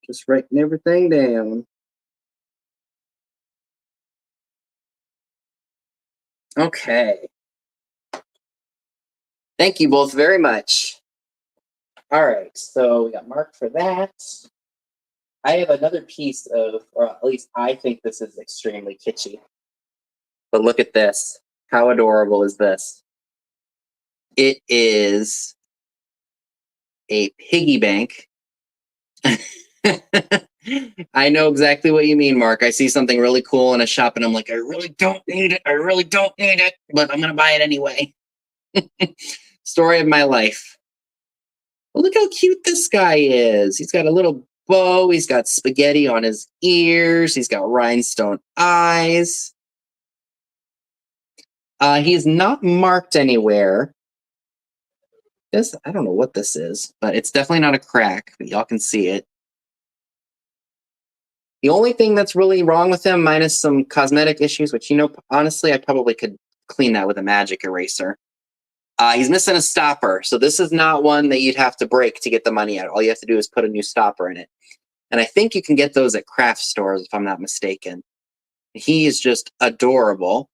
Just writing everything down. Okay. Thank you both very much. All right, so we got Mark for that. I have another piece of, or at least I think this is extremely kitschy. But look at this. How adorable is this? It is a piggy bank. I know exactly what you mean, Mark. I see something really cool in a shop and I'm like, I really don't need it. I really don't need it, but I'm going to buy it anyway. Story of my life. Well, look how cute this guy is. He's got a little bow. He's got spaghetti on his ears. He's got rhinestone eyes. He's not marked anywhere. This, I don't know what this is, but it's definitely not a crack, but y'all can see it. The only thing that's really wrong with him, minus some cosmetic issues, which, you know, honestly, I probably could clean that with a magic eraser. He's missing a stopper. So this is not one that you'd have to break to get the money out. All you have to do is put a new stopper in it. And I think you can get those at craft stores, if I'm not mistaken. He is just adorable.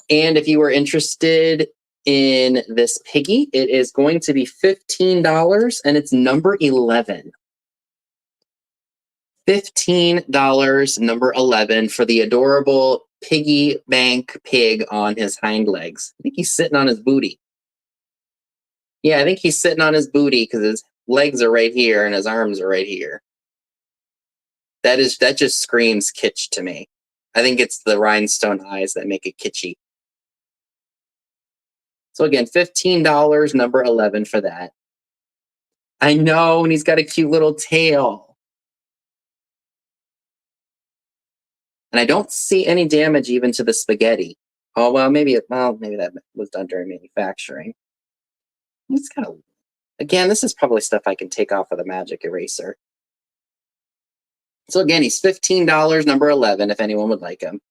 And if you were interested in this piggy, it is going to be $15 and it's number 11. $15, number 11 for the adorable piggy bank pig on his hind legs. I think he's sitting on his booty. Yeah, I think he's sitting on his booty because his legs are right here and his arms are right here. That just screams kitsch to me. I think it's the rhinestone eyes that make it kitschy. So again, $15, number 11 for that. I know, and he's got a cute little tail. And I don't see any damage even to the spaghetti. Oh, well, maybe that was done during manufacturing. It's kind of, again, this is probably stuff I can take off with a magic eraser. So again, he's $15, number 11, if anyone would like him.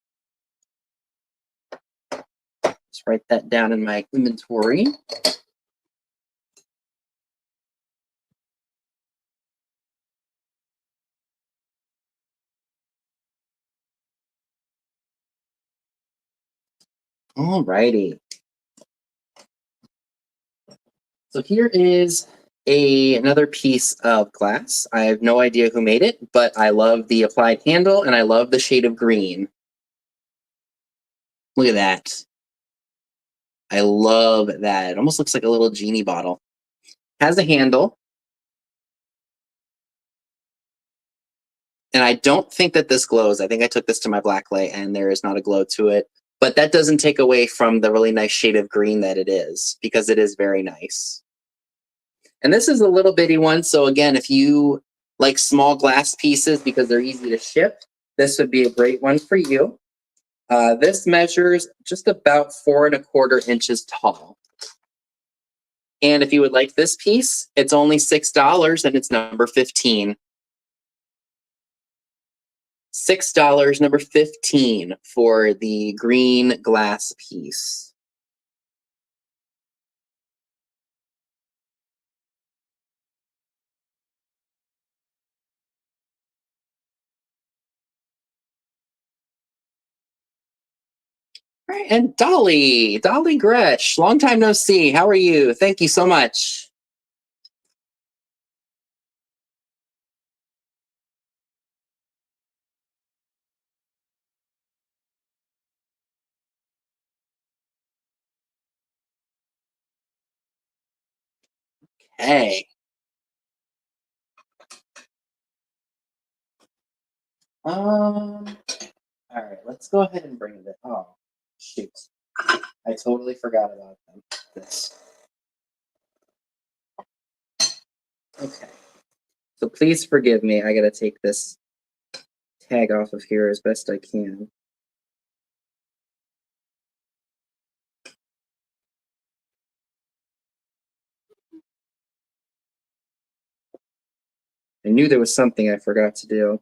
Let's write that down in my inventory. Alrighty. So here is another piece of glass. I have no idea who made it, but I love the applied handle and I love the shade of green. Look at that. I love that. It almost looks like a little genie bottle. Has a handle. And I don't think that this glows. I think I took this to my blacklight and there is not a glow to it. But that doesn't take away from the really nice shade of green that it is, because it is very nice. And this is a little bitty one. So again, if you like small glass pieces because they're easy to ship, this would be a great one for you. This measures just about 4 1/4 inches tall. And if you would like this piece, it's only $6 and it's number 15. $6, number 15 for the green glass piece. All right, and Dolly Gresh, long time no see. How are you? Thank you so much. Hey. All right, let's go ahead and bring it. Oh, shoot. I totally forgot about this. Okay. So please forgive me. I gotta take this tag off of here as best I can. I knew there was something I forgot to do.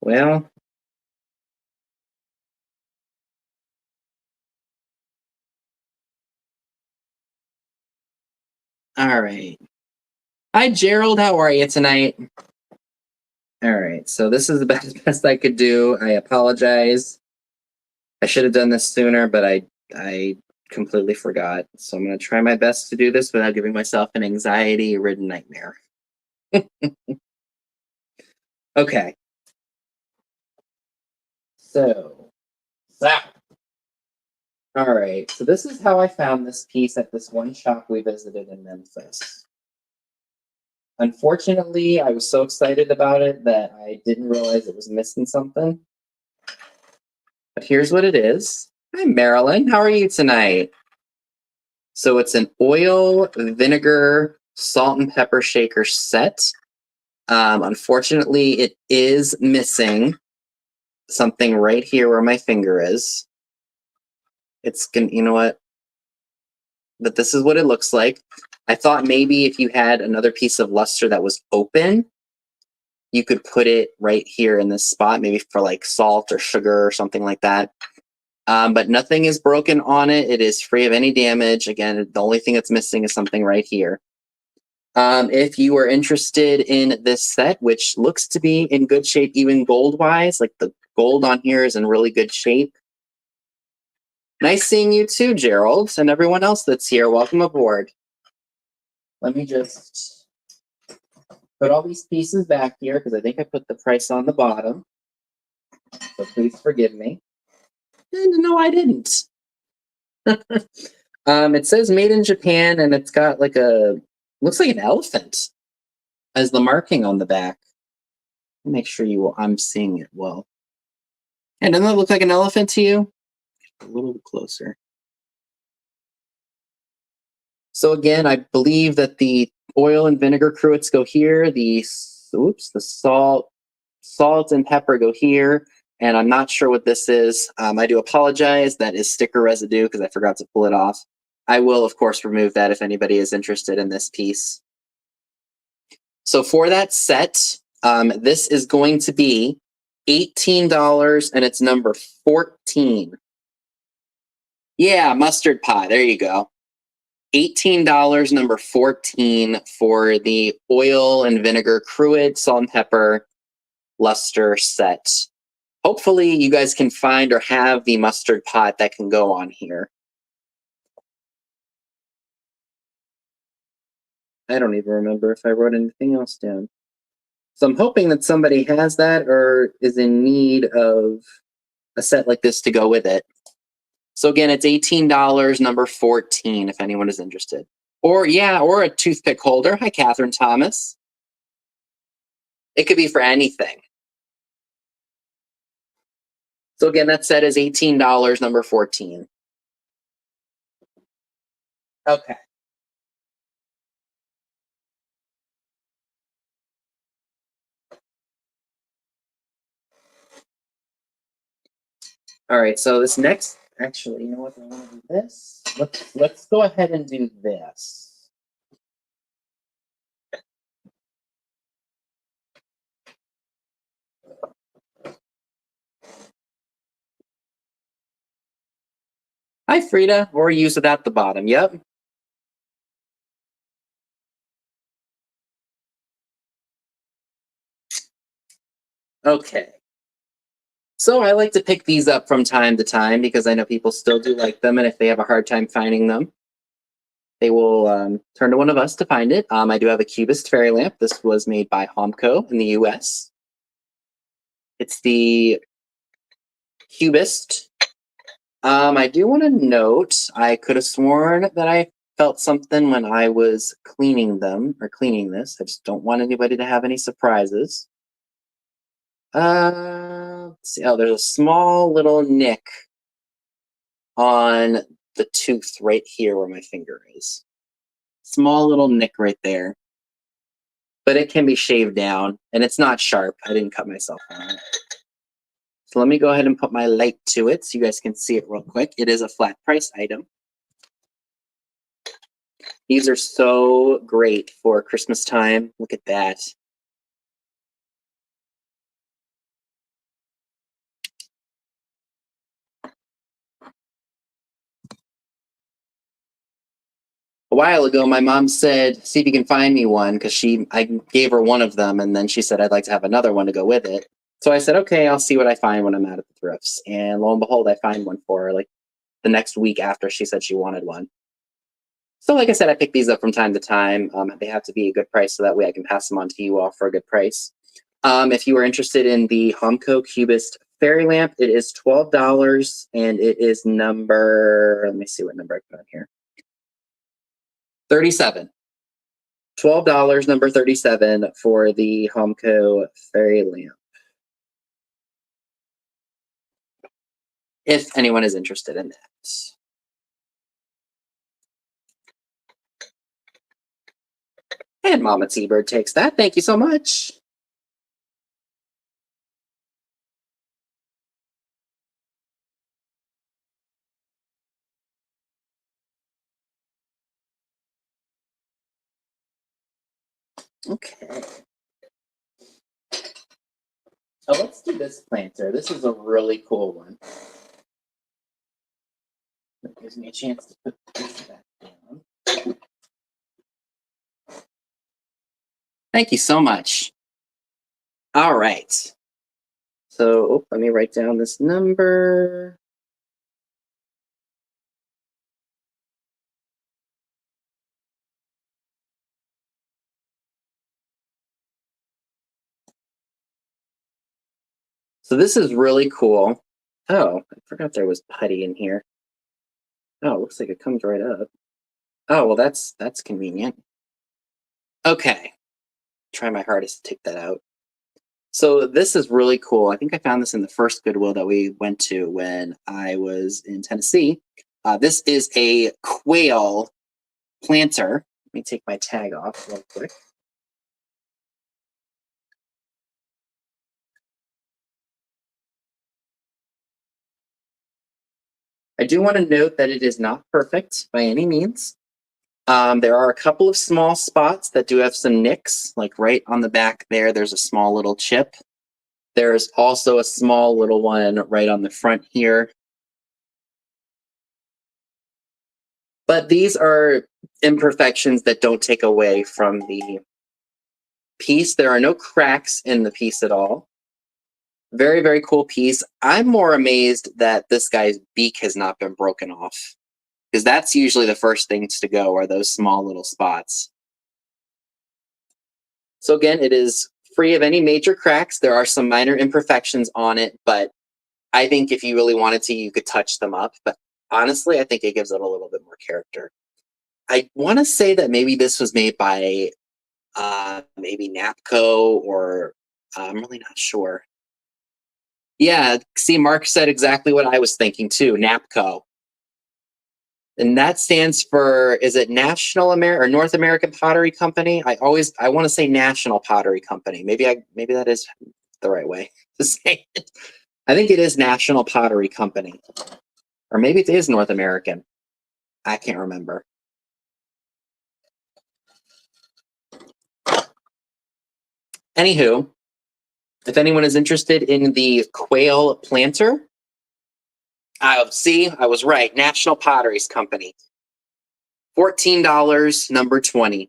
Well, all right. Hi, Gerald. How are you tonight? All right. So this is the best I could do. I apologize. I should have done this sooner, but I completely forgot. So I'm going to try my best to do this without giving myself an anxiety-ridden nightmare. Okay. So, all right. So this is how I found this piece at this one shop we visited in Memphis. Unfortunately, I was so excited about it that I didn't realize it was missing something. But here's what it is. Hi, Marilyn. How are you tonight? So it's an oil, vinegar, salt, and pepper shaker set. Unfortunately, it is missing something right here where my finger is. It's gonna, you know what? But this is what it looks like. I thought maybe if you had another piece of luster that was open, you could put it right here in this spot, maybe for like salt or sugar or something like that. But nothing is broken on it. It is free of any damage. Again, the only thing that's missing is something right here. If you are interested in this set, which looks to be in good shape, even gold-wise, like the gold on here is in really good shape. Nice seeing you too, Gerald, and everyone else that's here. Welcome aboard. Let me just put all these pieces back here because I think I put the price on the bottom. So please forgive me. And no, I didn't. It says made in Japan, and it's got like looks like an elephant as the marking on the back. Make sure I'm seeing it well. And doesn't that look like an elephant to you? A little bit closer. So again, I believe that the oil and vinegar cruets go here. The salt and pepper go here. And I'm not sure what this is. I do apologize. That is sticker residue because I forgot to pull it off. I will, of course, remove that if anybody is interested in this piece. So for that set, this is going to be $18 and it's number 14. Yeah, mustard pot. There you go. $18, number 14 for the oil and vinegar cruid, salt and pepper luster set. Hopefully you guys can find or have the mustard pot that can go on here. I don't even remember if I wrote anything else down. So I'm hoping that somebody has that or is in need of a set like this to go with it. So again, it's $18, number 14, if anyone is interested. Or yeah, or a toothpick holder. Hi, Catherine Thomas. It could be for anything. So again, that set is $18, number 14. Okay. All right, so this next, actually, you know what? I want to do this. Let's go ahead and do this. Hi, Frida. Or use it at the bottom. Yep. Okay. So I like to pick these up from time to time because I know people still do like them, and if they have a hard time finding them, they will turn to one of us to find it. I do have a Cubist fairy lamp. This was made by Homco in the US. It's the Cubist. I do want to note, I could have sworn that I felt something when I was cleaning them, or cleaning this. I just don't want anybody to have any surprises. Let's see. Oh, there's a small little nick on the tooth right here where my finger is. Small little nick right there. But it can be shaved down, and it's not sharp. I didn't cut myself on it. So let me go ahead and put my light to it so you guys can see it real quick. It is a flat price item. These are so great for Christmas time. Look at that. A while ago, my mom said, see if you can find me one, because I gave her one of them, and then she said I'd like to have another one to go with it. So I said, okay, I'll see what I find when I'm out at the thrifts. And lo and behold, I find one for her like the next week after she said she wanted one. So like I said, I pick these up from time to time. They have to be a good price so that way I can pass them on to you all for a good price. If you are interested in the Homco Cubist fairy lamp, it is $12 and it is number, let me see what number I put on here. 37. $12, number 37 for the Homco fairy lamp. If anyone is interested in that. And Mama T-Bird takes that. Thank you so much. Okay. So let's do this planter. This is a really cool one. That gives me a chance to put this back down. Thank you so much. All right. So let me write down this number. So this is really cool. Oh, I forgot there was putty in here. Oh, looks like it comes right up. Oh, well, that's convenient. Okay. Try my hardest to take that out. So this is really cool. I think I found this in the first Goodwill that we went to when I was in Tennessee. This is a quail planter. Let me take my tag off real quick. I do want to note that it is not perfect by any means. There are a couple of small spots that do have some nicks, like right on the back there, there's a small little chip. There's also a small little one right on the front here. But these are imperfections that don't take away from the piece. There are no cracks in the piece at all. Very, very cool piece. I'm more amazed that this guy's beak has not been broken off, because that's usually the first things to go, are those small little spots. So again, it is free of any major cracks. There are some minor imperfections on it, but I think if you really wanted to, you could touch them up. But honestly, I think it gives it a little bit more character. I want to say that maybe this was made by maybe Napco, or I'm really not sure. Yeah, see, Mark said exactly what I was thinking too, Napco. And that stands for, is it National American or North American Pottery Company? I want to say National Pottery Company. Maybe that is the right way to say it. I think it is National Pottery Company. Or maybe it is North American. I can't remember. Anywho, if anyone is interested in the quail planter, I was right. National Potteries Company. $14, number 20.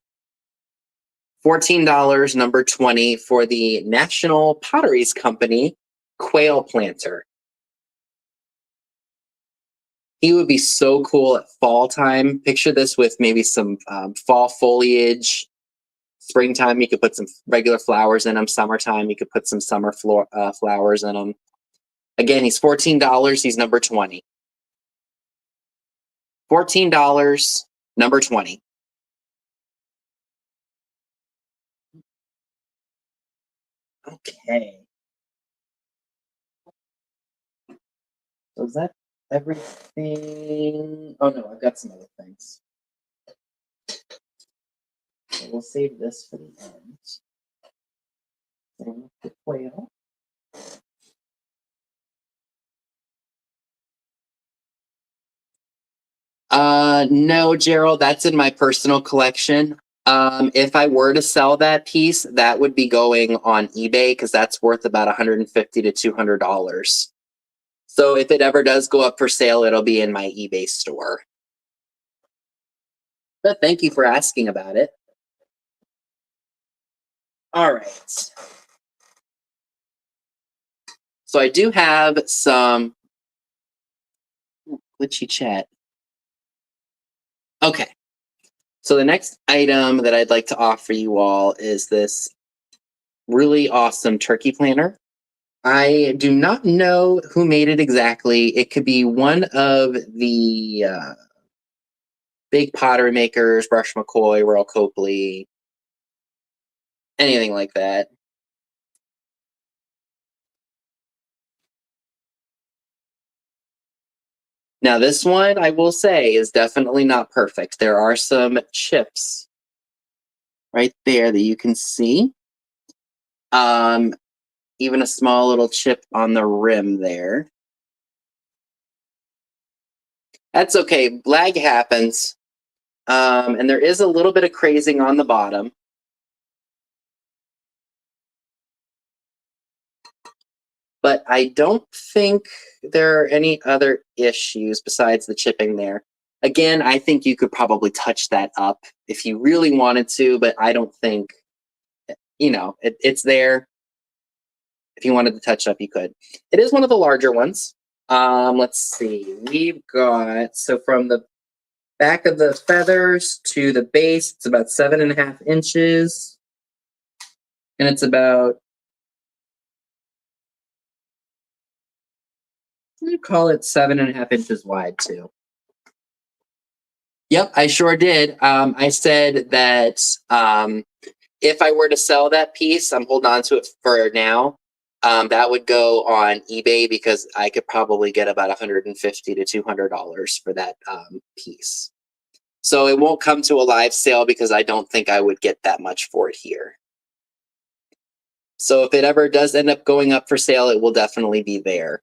$14, number 20 for the National Potteries Company quail planter. He would be so cool at fall time. Picture this with maybe some fall foliage. Springtime, you could put some regular flowers in them. Summertime, you could put some summer flowers in them. Again, he's $14. He's number 20. $14, number 20. Okay. So is that everything? Oh no, I've got some other things. So we'll save this for the end. And the quail. No, Gerald, that's in my personal collection. If I were to sell that piece, that would be going on eBay, because that's worth about $150 to $200. So if it ever does go up for sale, it'll be in my eBay store. But thank you for asking about it. All right. So I do have some glitchy chat. Okay. So the next item that I'd like to offer you all is this really awesome turkey planter. I do not know who made it exactly. It could be one of the big pottery makers, Brush McCoy, Royal Copley, anything like that. Now, this one, I will say, is definitely not perfect. There are some chips right there that you can see. Even a small little chip on the rim there. That's okay. Lag happens. And there is a little bit of crazing on the bottom. But I don't think there are any other issues besides the chipping there. Again, I think you could probably touch that up if you really wanted to, but I don't think, it's there. If you wanted to touch up, you could. It is one of the larger ones. Let's see. We've got, so from the back of the feathers to the base, it's about 7.5 inches. And it's about, you call it 7.5 inches wide too. Yep, I sure did. I said that if I were to sell that piece, I'm holding on to it for now. That would go on eBay, because I could probably get about $150 to $200 for that piece. So it won't come to a live sale, because I don't think I would get that much for it here. So if it ever does end up going up for sale, it will definitely be there.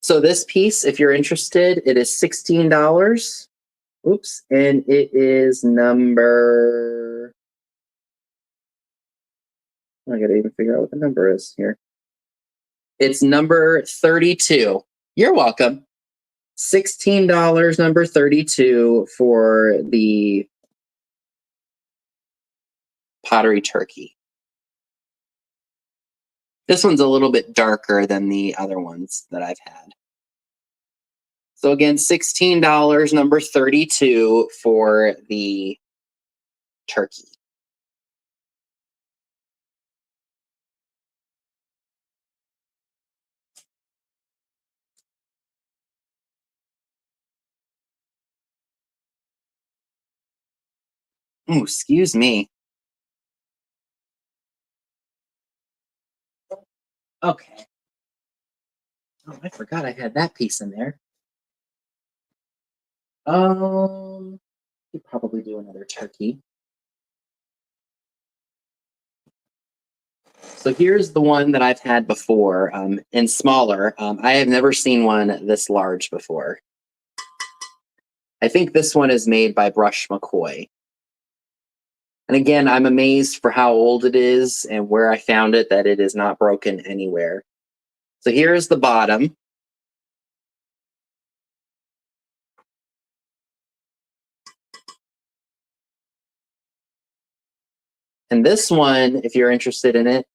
So this piece, if you're interested, it is $16. Oops, and it is number, I gotta even figure out what the number is here. It's number 32. You're welcome. $16, number 32 for the pottery turkey. This one's a little bit darker than the other ones that I've had. So again, $16, number 32 for the turkey. Oh, excuse me. Okay. Oh, I forgot I had that piece in there. Could probably do another turkey. So here's the one that I've had before, and smaller. I have never seen one this large before. I think this one is made by Brush McCoy. And again, I'm amazed for how old it is and where I found it, that it is not broken anywhere. So here's the bottom. And this one, if you're interested in it,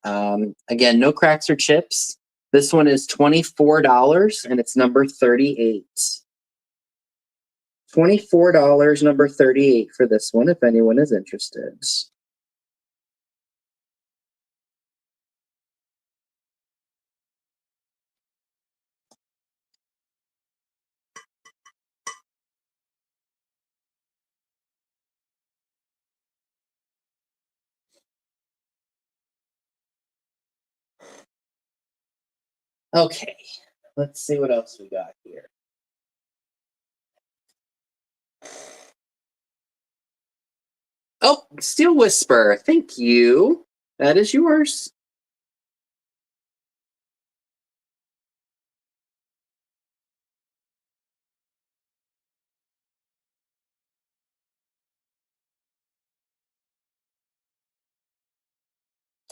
again, no cracks or chips. This one is $24 and it's number 38. $24, number 38 for this one, if anyone is interested. Okay, let's see what else we got here. Oh, Steel Whisper, thank you. That is yours.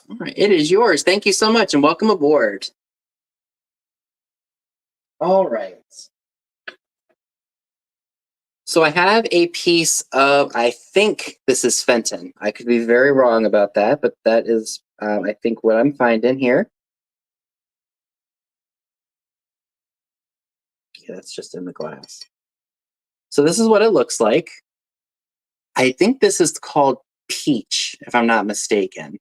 All right, it is yours. Thank you so much and welcome aboard. All right. So I have a piece of, I think this is Fenton. I could be very wrong about that, but that is, I think, what I'm finding here. Yeah, that's just in the glass. So this is what it looks like. I think this is called peach, if I'm not mistaken.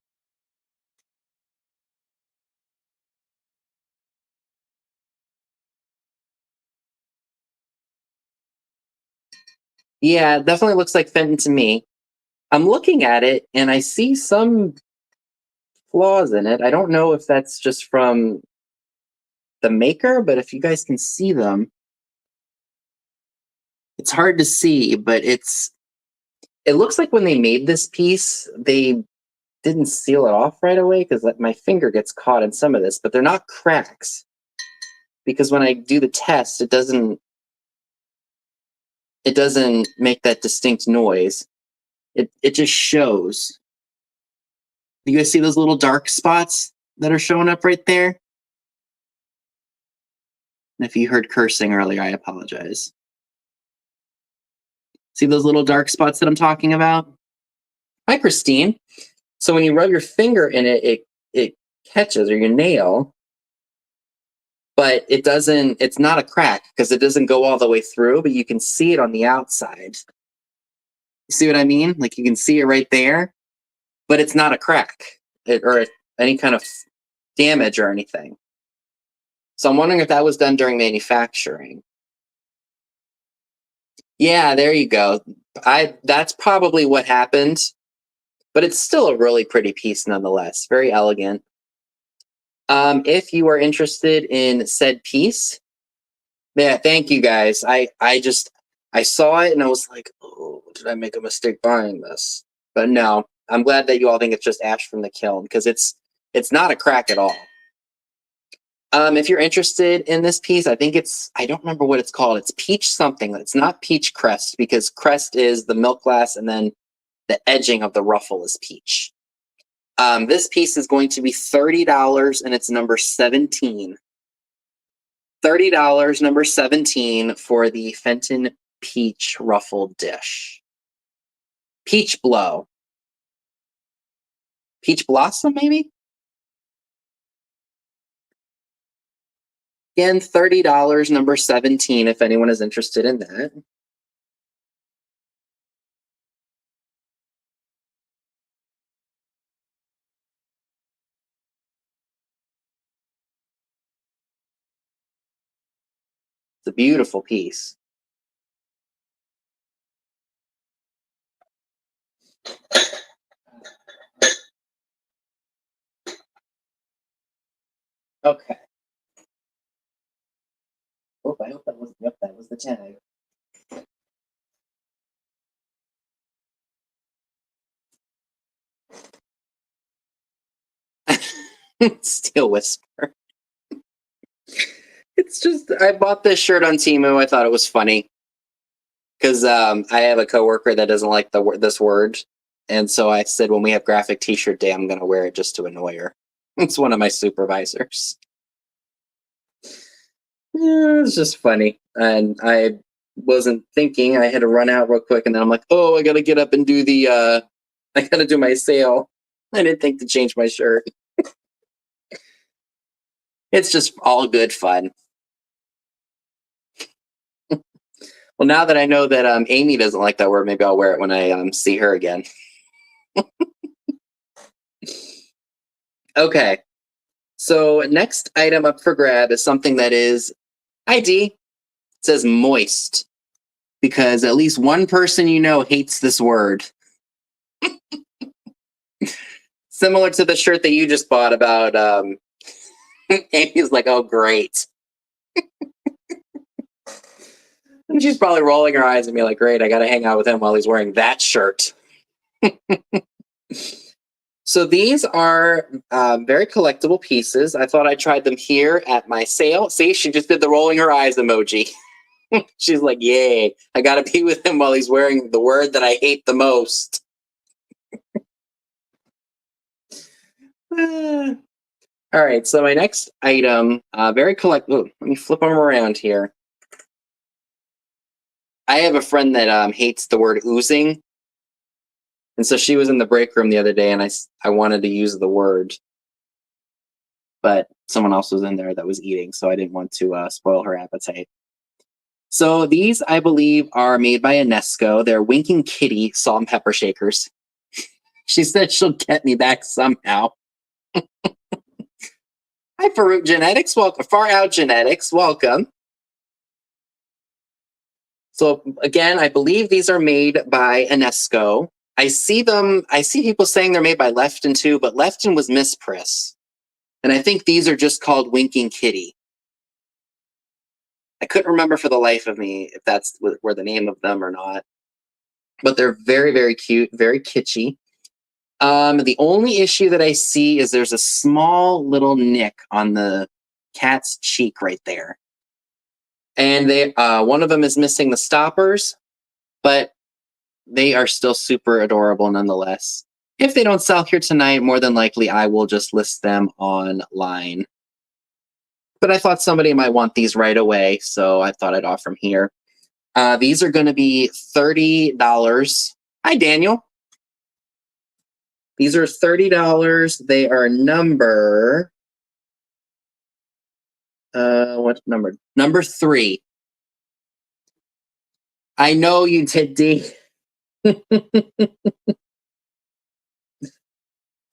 Yeah, it definitely looks like Fenton to me. I'm looking at it and I see some flaws in it. I don't know if that's just from the maker, but if you guys can see them, it's hard to see, but it looks like when they made this piece, they didn't seal it off right away because my finger gets caught in some of this, but they're not cracks because when I do the test, it doesn't make that distinct noise. It just shows. You guys see those little dark spots that are showing up right there? And if you heard cursing earlier, I apologize. See those little dark spots that I'm talking about? Hi, Christine. So when you rub your finger in it, it catches, or your nail, but it's not a crack because it doesn't go all the way through, but you can see it on the outside. You see what I mean? Like you can see it right there, but it's not a crack or any kind of damage or anything. So I'm wondering if that was done during manufacturing. Yeah, there you go. That's probably what happened, but it's still a really pretty piece nonetheless. Very elegant. If you are interested in said piece, yeah, thank you guys. I saw it and I was like, oh, did I make a mistake buying this? But no, I'm glad that you all think it's just ash from the kiln because it's not a crack at all. If you're interested in this piece, I think I don't remember what it's called. It's peach something. It's not peach crest because crest is the milk glass and then the edging of the ruffle is peach. This piece is going to be $30 and it's number 17. $30, number 17, for the Fenton Peach Ruffled Dish. Peach Blow. Peach Blossom, maybe? Again, $30, number 17, if anyone is interested in that. It's a beautiful piece. Okay. Oh, I hope that was, yep, that was the tag. Steel Whisper. It's just, I bought this shirt on Temu. I thought it was funny because I have a coworker that doesn't like this word, and so I said when we have graphic T-shirt day, I'm going to wear it just to annoy her. It's one of my supervisors. Yeah, it's just funny, and I wasn't thinking. I had to run out real quick, and then I'm like, oh, I got to get up and do the. I got to do my sale. I didn't think to change my shirt. It's just all good fun. Well, now that I know that Amy doesn't like that word, maybe I'll wear it when I see her again. Okay. So next item up for grab is something that is ID. It says moist. Because at least one person you know hates this word. Similar to the shirt that you just bought about Amy's like, oh great. And she's probably rolling her eyes and be like, great, I gotta hang out with him while he's wearing that shirt. So these are very collectible pieces. I thought I tried them here at my sale. See, she just did the rolling her eyes emoji. She's like, yay, I gotta be with him while he's wearing the word that I hate the most. All right, so my next item, very collectible. Let me flip them around here. I have a friend that hates the word oozing. And so she was in the break room the other day, and I wanted to use the word. But someone else was in there that was eating, so I didn't want to spoil her appetite. So these, I believe, are made by Enesco. They're Winking Kitty salt and pepper shakers. She said she'll get me back somehow. Hi, Farouk Genetics. Welcome. Far Out Genetics. Welcome. So again, I believe these are made by Enesco. I see people saying they're made by Lefton too, but Lefton was Miss Priss. And I think these are just called Winking Kitty. I couldn't remember for the life of me if that's were the name of them or not. But they're very, very cute, very kitschy. The only issue that I see is there's a small little nick on the cat's cheek right there. And one of them is missing the stoppers, but they are still super adorable nonetheless. If they don't sell here tonight, more than likely I will just list them online. But I thought somebody might want these right away, so I thought I'd offer them here. These are going to be $30. Hi, Daniel. These are $30. They are number... what number? Number 3. I know you did, D.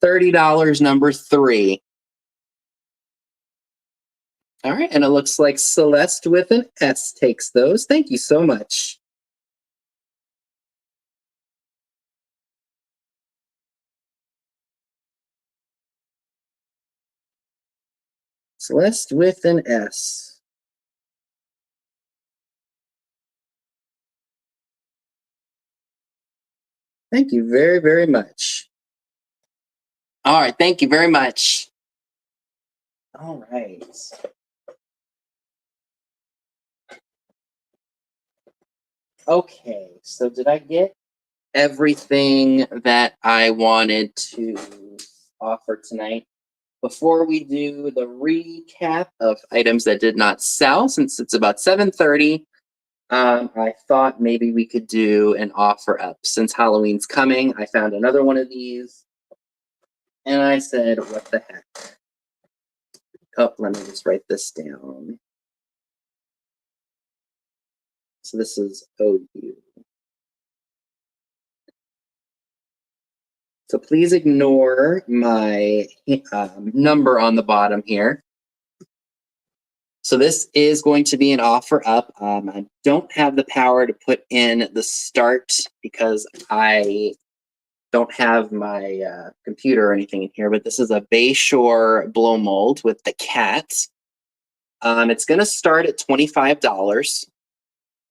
$30, number 3. All right, and it looks like Celeste with an S takes those. Thank you so much. Celeste with an S. Thank you very, very much. All right, thank you very much. All right. Okay, so did I get everything that I wanted to offer tonight? before we do the recap of items that did not sell, since it's about 7:30, I thought maybe we could do an offer up. Since Halloween's coming, I found another one of these, and I said, what the heck? Oh, let me just write this down. So this is OU. So please ignore my number on the bottom here. So this is going to be an offer up. I don't have the power to put in the start because I don't have my computer or anything in here, but this is a Bayshore blow mold with the cat. It's going to start at $25.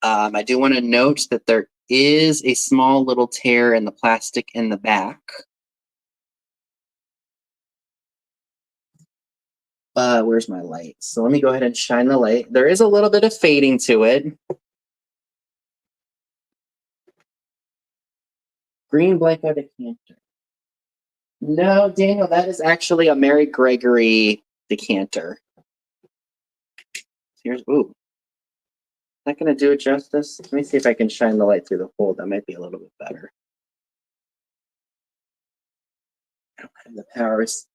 I do want to note that there is a small little tear in the plastic in the back. Where's my light? So let me go ahead and shine the light. There is a little bit of fading to it. Green blanket decanter. No, Daniel, that is actually a Mary Gregory decanter. Here's, ooh. Is that going to do it justice? Let me see if I can shine the light through the hole. That might be a little bit better. I don't have the powers.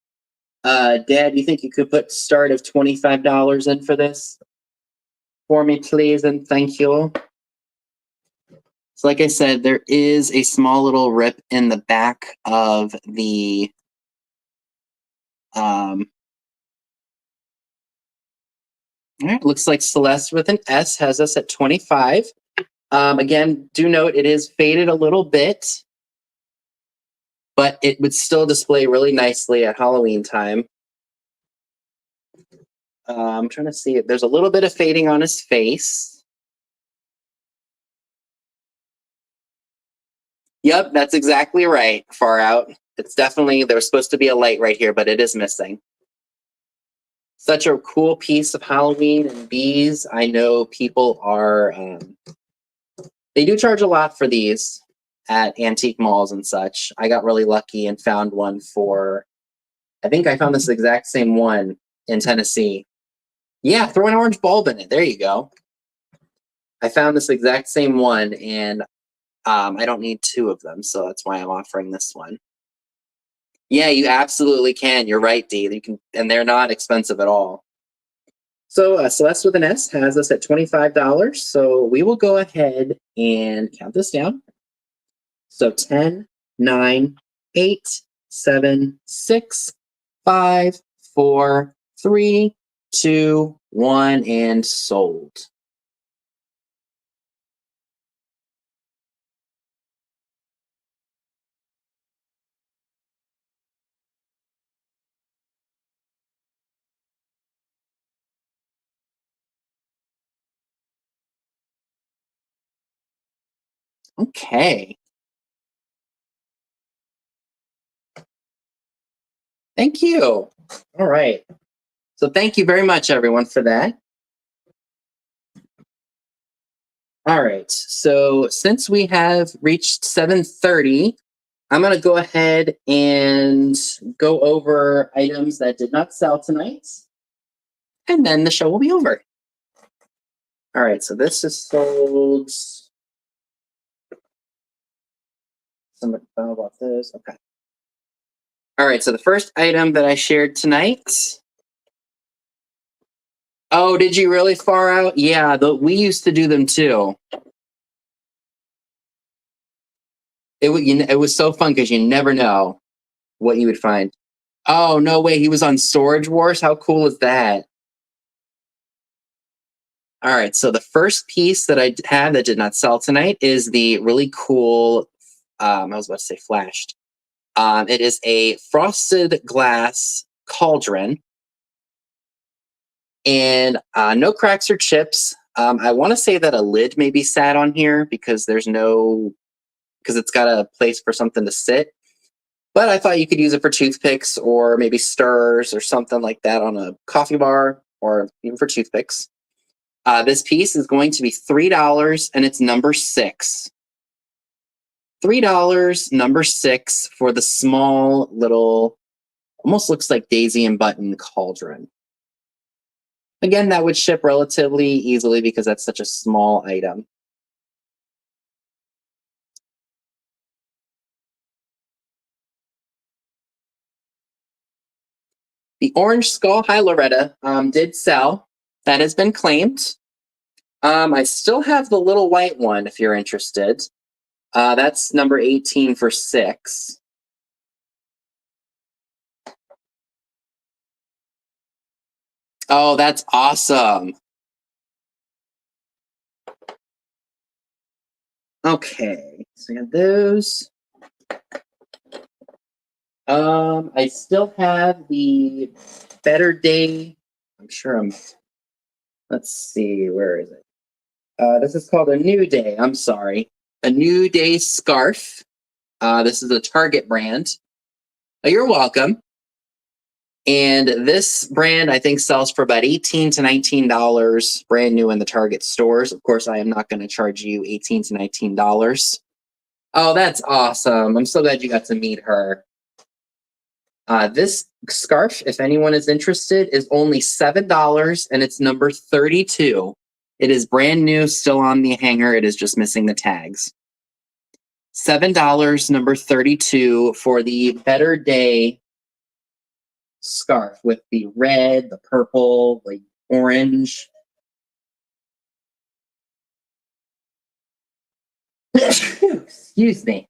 Dad, you think you could put start of $25 in for this? For me, please, and thank you. So like I said, there is a small little rip in the back of the all right, looks like Celeste with an S has us at 25. Again, do note it is faded a little bit, but it would still display really nicely at Halloween time. I'm trying to see it. There's a little bit of fading on his face. Yep, that's exactly right. Far out. It's definitely, there was supposed to be a light right here, but it is missing. Such a cool piece of Halloween and bees. I know people are, they do charge a lot for these at antique malls and such. I got really lucky and found one for, I think I found this exact same one in Tennessee. Yeah, throw an orange bulb in it. There you go. I found this exact same one, and I don't need two of them, so that's why I'm offering this one. Yeah, you absolutely can. You're right, Dee. You can, and they're not expensive at all. So Celeste with an S has us at $25. So we will go ahead and count this down. So 10, 9, 8, 7, 6, 5, 4, 3, 2, 1, and sold. Okay. Thank you. All right. So thank you very much, everyone, for that. All right. So since we have reached 7:30, I'm going to go ahead and go over items that did not sell tonight, and then the show will be over. All right. So this is sold. Somebody thought about this. Okay. All right. So the first item that I shared tonight. Oh, did you really far out? Yeah, we used to do them too. It was so fun because you never know what you would find. Oh, no way. He was on Storage Wars. How cool is that? All right. So the first piece that I have that did not sell tonight is the really cool, I was about to say flashed. It is a frosted glass cauldron and no cracks or chips. I want to say that a lid maybe sat on here because because it's got a place for something to sit. But I thought you could use it for toothpicks or maybe stirrers or something like that on a coffee bar or even for toothpicks. This piece is going to be $3 and it's number 6. $3, number 6 for the small little Almost looks like Daisy and Button cauldron. Again, that would ship relatively easily because that's such a small item. The orange skull, hi Loretta, did sell. That has been claimed. I still have the little white one if you're interested. That's number 18 for 6. Oh, that's awesome. Okay, so I got those. I still have the Better Day. I'm sure I'm. Let's see, where is it? This is called a New Day. I'm sorry, a New Day scarf. This is a Target brand. Oh, you're welcome. And this brand, I think, sells for about $18 to $19, brand new in the Target stores. Of course, I am not going to charge you $18 to $19. Oh, that's awesome. I'm so glad you got to meet her. This scarf, if anyone is interested, is only $7, and it's number 32. It is brand new, still on the hanger. It is just missing the tags. $7, number 32, for the Better Day scarf with the red, the purple, like orange. Excuse me.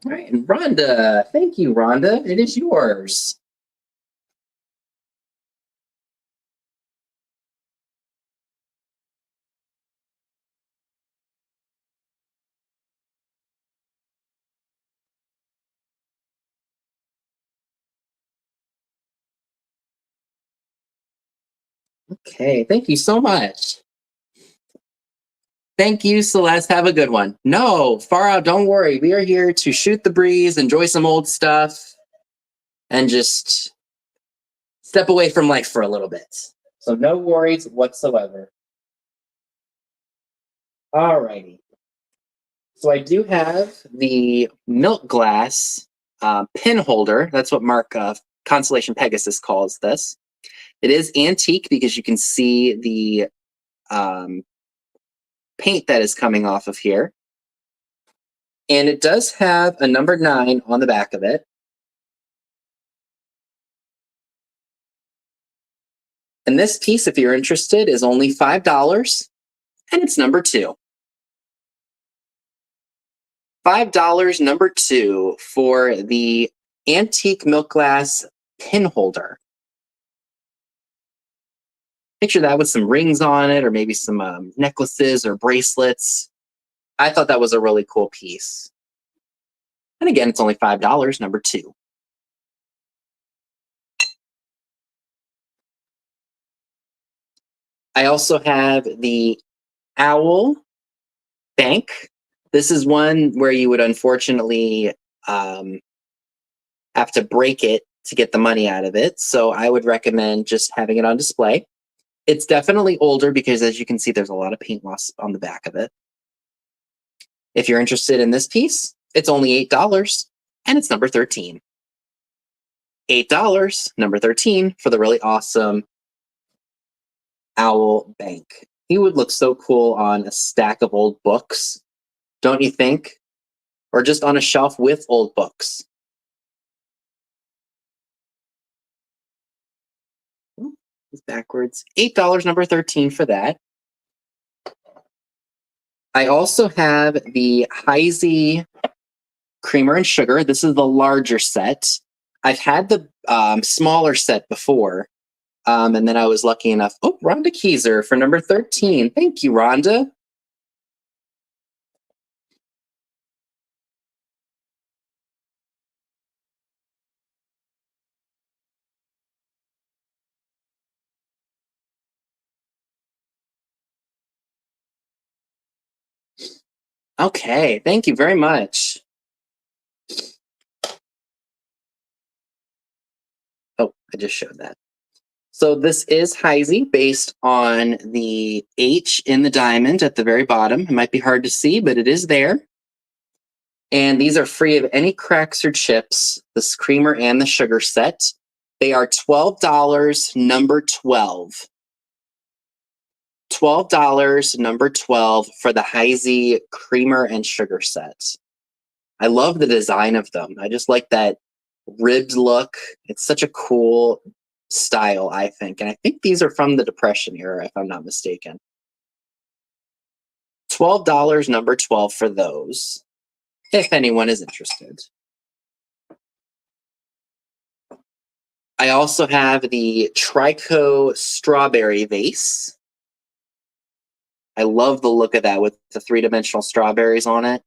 All right, and Rhonda, thank you, Rhonda. It is yours. Okay, thank you so much. Thank you, Celeste. Have a good one. No, far out, don't worry. We are here to shoot the breeze, enjoy some old stuff, and just step away from life for a little bit. So no worries whatsoever. Alrighty. So I do have the milk glass pin holder. That's what Mark Constellation Pegasus calls this. It is antique because you can see the paint that is coming off of here. And it does have a number 9 on the back of it. And this piece, if you're interested, is only $5, and it's number 2. $5, number 2, for the antique milk glass pin holder. Picture that with some rings on it, or maybe some necklaces or bracelets. I thought that was a really cool piece. And again, it's only $5, number 2. I also have the Owl Bank. This is one where you would unfortunately have to break it to get the money out of it. So I would recommend just having it on display. It's definitely older because, as you can see, there's a lot of paint loss on the back of it. If you're interested in this piece, it's only $8, and it's number 13. $8, number 13, for the really awesome Owl Bank. He would look so cool on a stack of old books, don't you think? Or just on a shelf with old books. It's backwards. $8, number 13 for that. I also have the Heisey Creamer and Sugar. This is the larger set. I've had the smaller set before. And then I was lucky enough. Oh, Rhonda Keyser for number 13. Thank you, Rhonda. Okay, thank you very much. Oh, I just showed that. So this is Heisey based on the H in the diamond at the very bottom. It might be hard to see, but it is there. And these are free of any cracks or chips, the creamer and the sugar set. They are $12, number 12. $12, number 12 for the Heisey creamer and sugar set. I love the design of them. I just like that ribbed look. It's such a cool style, I think. And I think these are from the Depression era, if I'm not mistaken. $12, number 12 for those, if anyone is interested. I also have the Trico Strawberry Vase. I love the look of that with the three-dimensional strawberries on it.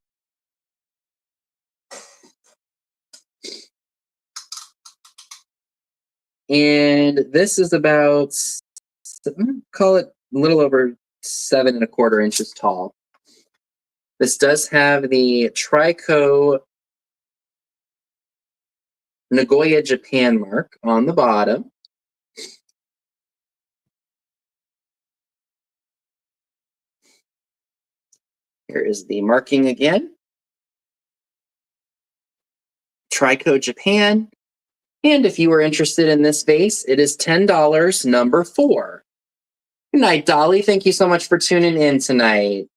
And this is about, call it a little over 7¼ inches tall. This does have the Trico Nagoya, Japan mark on the bottom. Here is the marking again. Trico, Japan. And if you are interested in this vase, it is $10, number 4. Good night, Dolly. Thank you so much for tuning in tonight.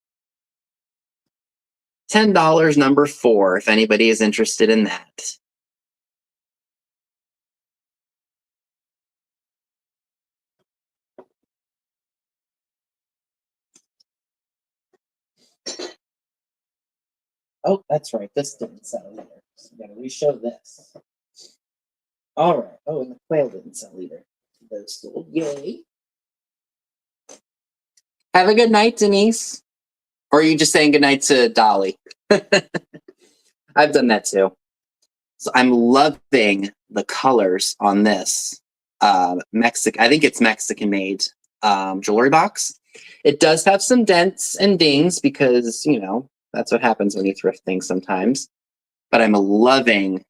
$10, number 4, if anybody is interested in that. Oh, that's right. This didn't sell either. So we gotta re-show this. All right. Oh, and the quail didn't sell either. Those sold. Yay. Have a good night, Denise. Or are you just saying good night to Dolly? I've done that too. So I'm loving the colors on this I think it's Mexican made jewelry box. It does have some dents and dings because, you know, that's what happens when you thrift things sometimes. But I'm loving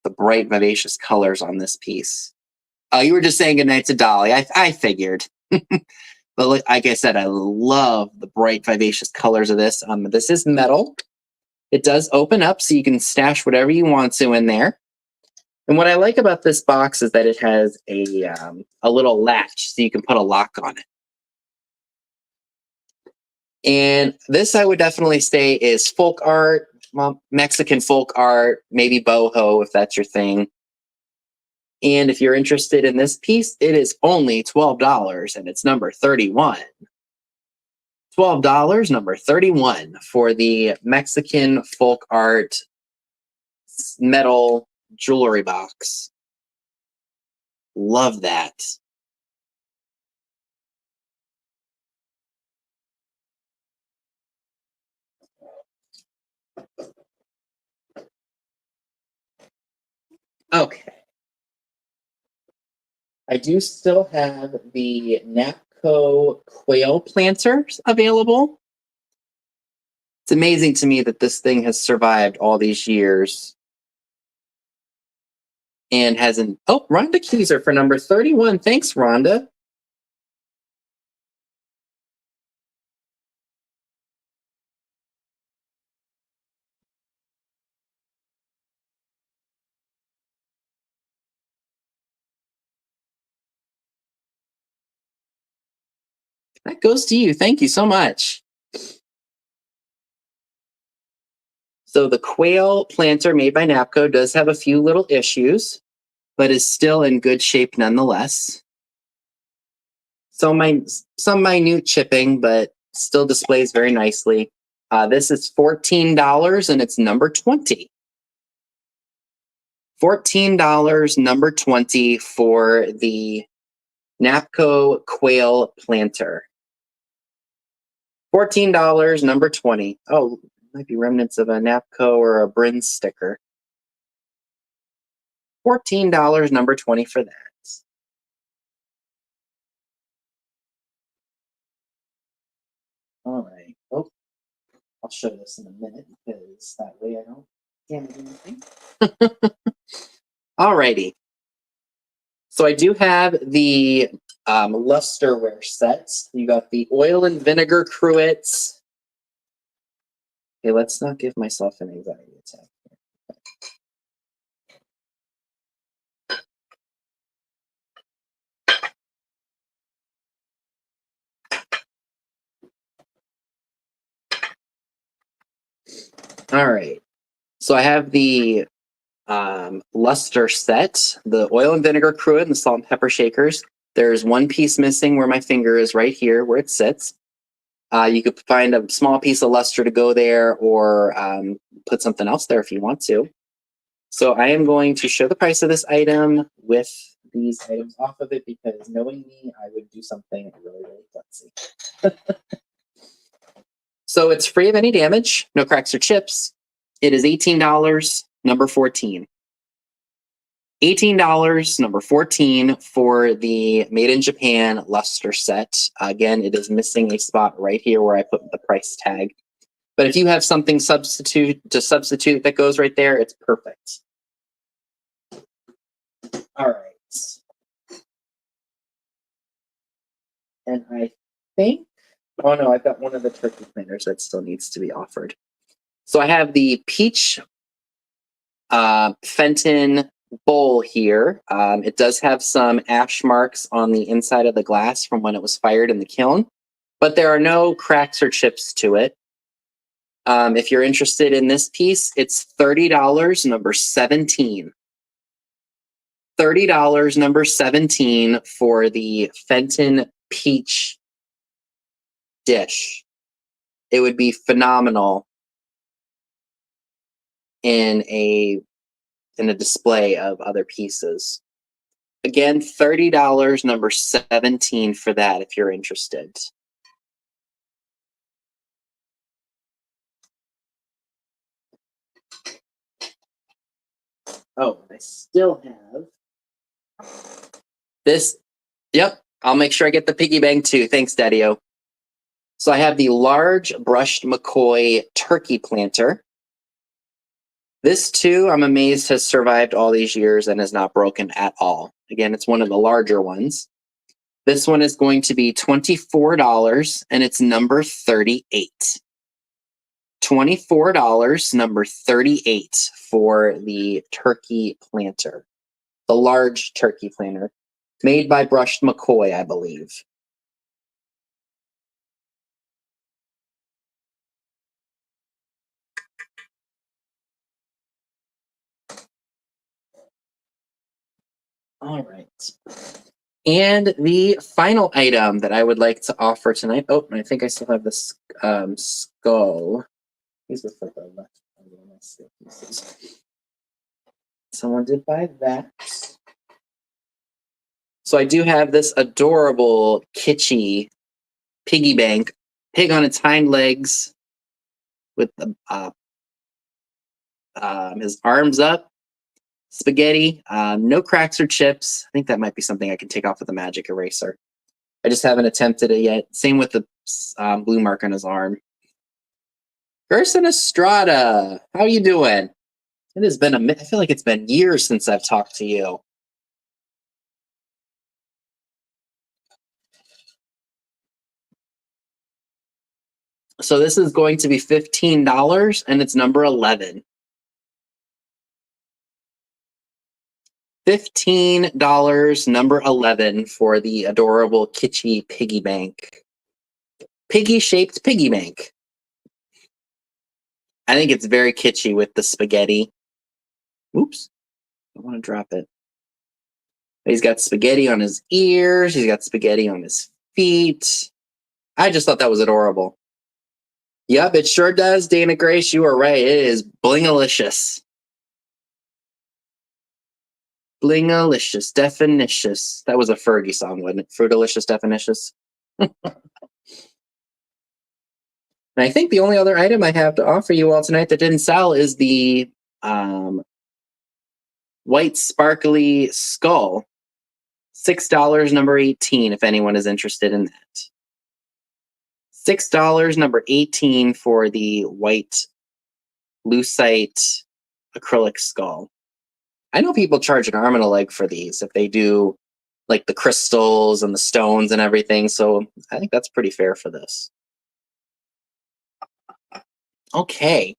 the bright, vivacious colors on this piece. You were just saying goodnight to Dolly. I figured. But like I said, I love the bright, vivacious colors of this. This is metal. It does open up so you can stash whatever you want to in there. And what I like about this box is that it has a little latch so you can put a lock on it. And this I would definitely say is folk art, well, Mexican folk art, maybe boho if that's your thing. And if you're interested in this piece, it is only $12 and it's number 31. $12, number 31 for the Mexican folk art metal jewelry box. Love that. Okay. I do still have the Napco quail planters available. It's amazing to me that this thing has survived all these years and hasn't. Oh, Rhonda Keyser for number 31. Thanks, Rhonda. That goes to you. Thank you so much. So the quail planter made by Napco does have a few little issues, but is still in good shape nonetheless. So some minute chipping, but still displays very nicely. This is $14 and it's number 20. $14, number 20 for the Napco quail planter. $14, number 20. Oh, might be remnants of a Napco or a Bryn sticker. $14, number 20 for that. All right. Oh, I'll show this in a minute because that way I don't damage anything. All righty. So I do have the lusterware sets. You got the oil and vinegar cruets. Okay, let's not give myself an anxiety attack. All right. So I have the luster set, the oil and vinegar cruet, and the salt and pepper shakers. There's one piece missing where my finger is right here where it sits. You could find a small piece of luster to go there, or put something else there if you want to. So I am going to show the price of this item with these items off of it, because knowing me, I would do something really, really fancy. So it's free of any damage, no cracks or chips. It is $18, number 14. $18, number 14 for the Made in Japan luster set. Again, it is missing a spot right here where I put the price tag. But if you have something substitute that goes right there, it's perfect. All right. And I think, oh no, I've got one of the turkey planters that still needs to be offered. So I have the peach Fenton bowl here. It does have some ash marks on the inside of the glass from when it was fired in the kiln, but there are no cracks or chips to it. If you're interested in this piece, it's $30, number 17. $30, number 17 for the Fenton peach dish. It would be phenomenal in a display of other pieces. Again, $30, number 17 for that if you're interested. Oh, I still have this. Yep, I'll make sure I get the piggy bank too. Thanks, Daddy-O. So I have the large brushed McCoy turkey planter. This too, I'm amazed, has survived all these years and is not broken at all. Again, it's one of the larger ones. This one is going to be $24 and it's number 38. $24, number 38 for the turkey planter. The large turkey planter. Made by Brushed McCoy, I believe. All right. And the final item that I would like to offer tonight. Oh, I think I still have this skull. These were for the left. Someone did buy that. So I do have this adorable, kitschy piggy bank, pig on its hind legs with the his arms up, spaghetti, no cracks or chips. I think that might be something I can take off with a magic eraser. I just haven't attempted it yet. Same with the blue mark on his arm. Gerson Estrada, how you doing? It has been I feel like it's been years since I've talked to you. So this is going to be $15 and it's number 11. $15, number 11 for the adorable kitschy piggy bank. Piggy shaped piggy bank. I think it's very kitschy with the spaghetti. Oops, I want to drop it. He's got spaghetti on his ears. He's got spaghetti on his feet. I just thought that was adorable. Yep, it sure does, Dana Grace. You are right. It is blingalicious. Blingalicious, definitious. That was a Fergie song, wasn't it? Fruitalicious, definitious. And I think the only other item I have to offer you all tonight that didn't sell is the white sparkly skull. $6, number 18, if anyone is interested in that. $6, number 18 for the white lucite acrylic skull. I know people charge an arm and a leg for these if they do like the crystals and the stones and everything. So I think that's pretty fair for this. Okay.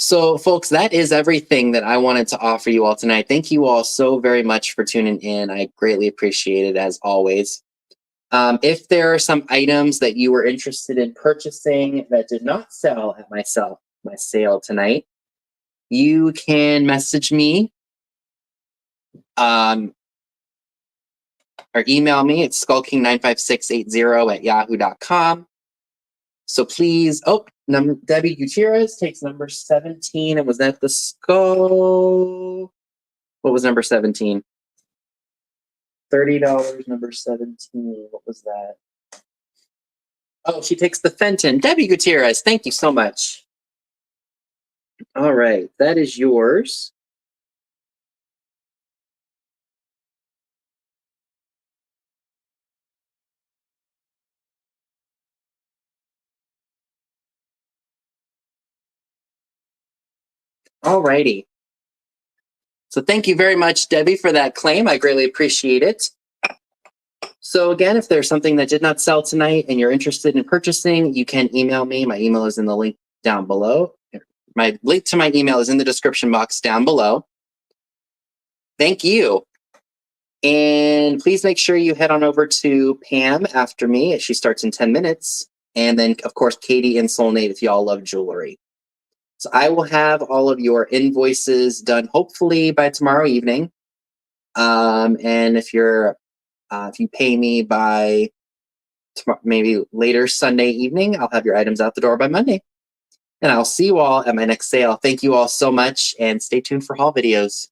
So, folks, that is everything that I wanted to offer you all tonight. Thank you all so very much for tuning in. I greatly appreciate it, as always. If there are some items that you were interested in purchasing that did not sell at my sale tonight, you can message me or email me. It's skullking95680 at yahoo.com. So please, Debbie Gutierrez takes number 17. And was that the skull? What was number 17? $30, number 17. What was that? Oh, she takes the Fenton. Debbie Gutierrez, thank you so much. All right, that is yours. All righty. So thank you very much, Debbie, for that claim. I greatly appreciate it. So again, if there's something that did not sell tonight and you're interested in purchasing, you can email me. My email is in the link down below. My link to my email is in the description box down below. Thank you. And please make sure you head on over to Pam after me. She starts in 10 minutes. And then, of course, Katie and Soulnate if y'all love jewelry. So I will have all of your invoices done hopefully by tomorrow evening. And if you pay me by maybe later Sunday evening, I'll have your items out the door by Monday. And I'll see you all at my next sale. Thank you all so much, and stay tuned for haul videos.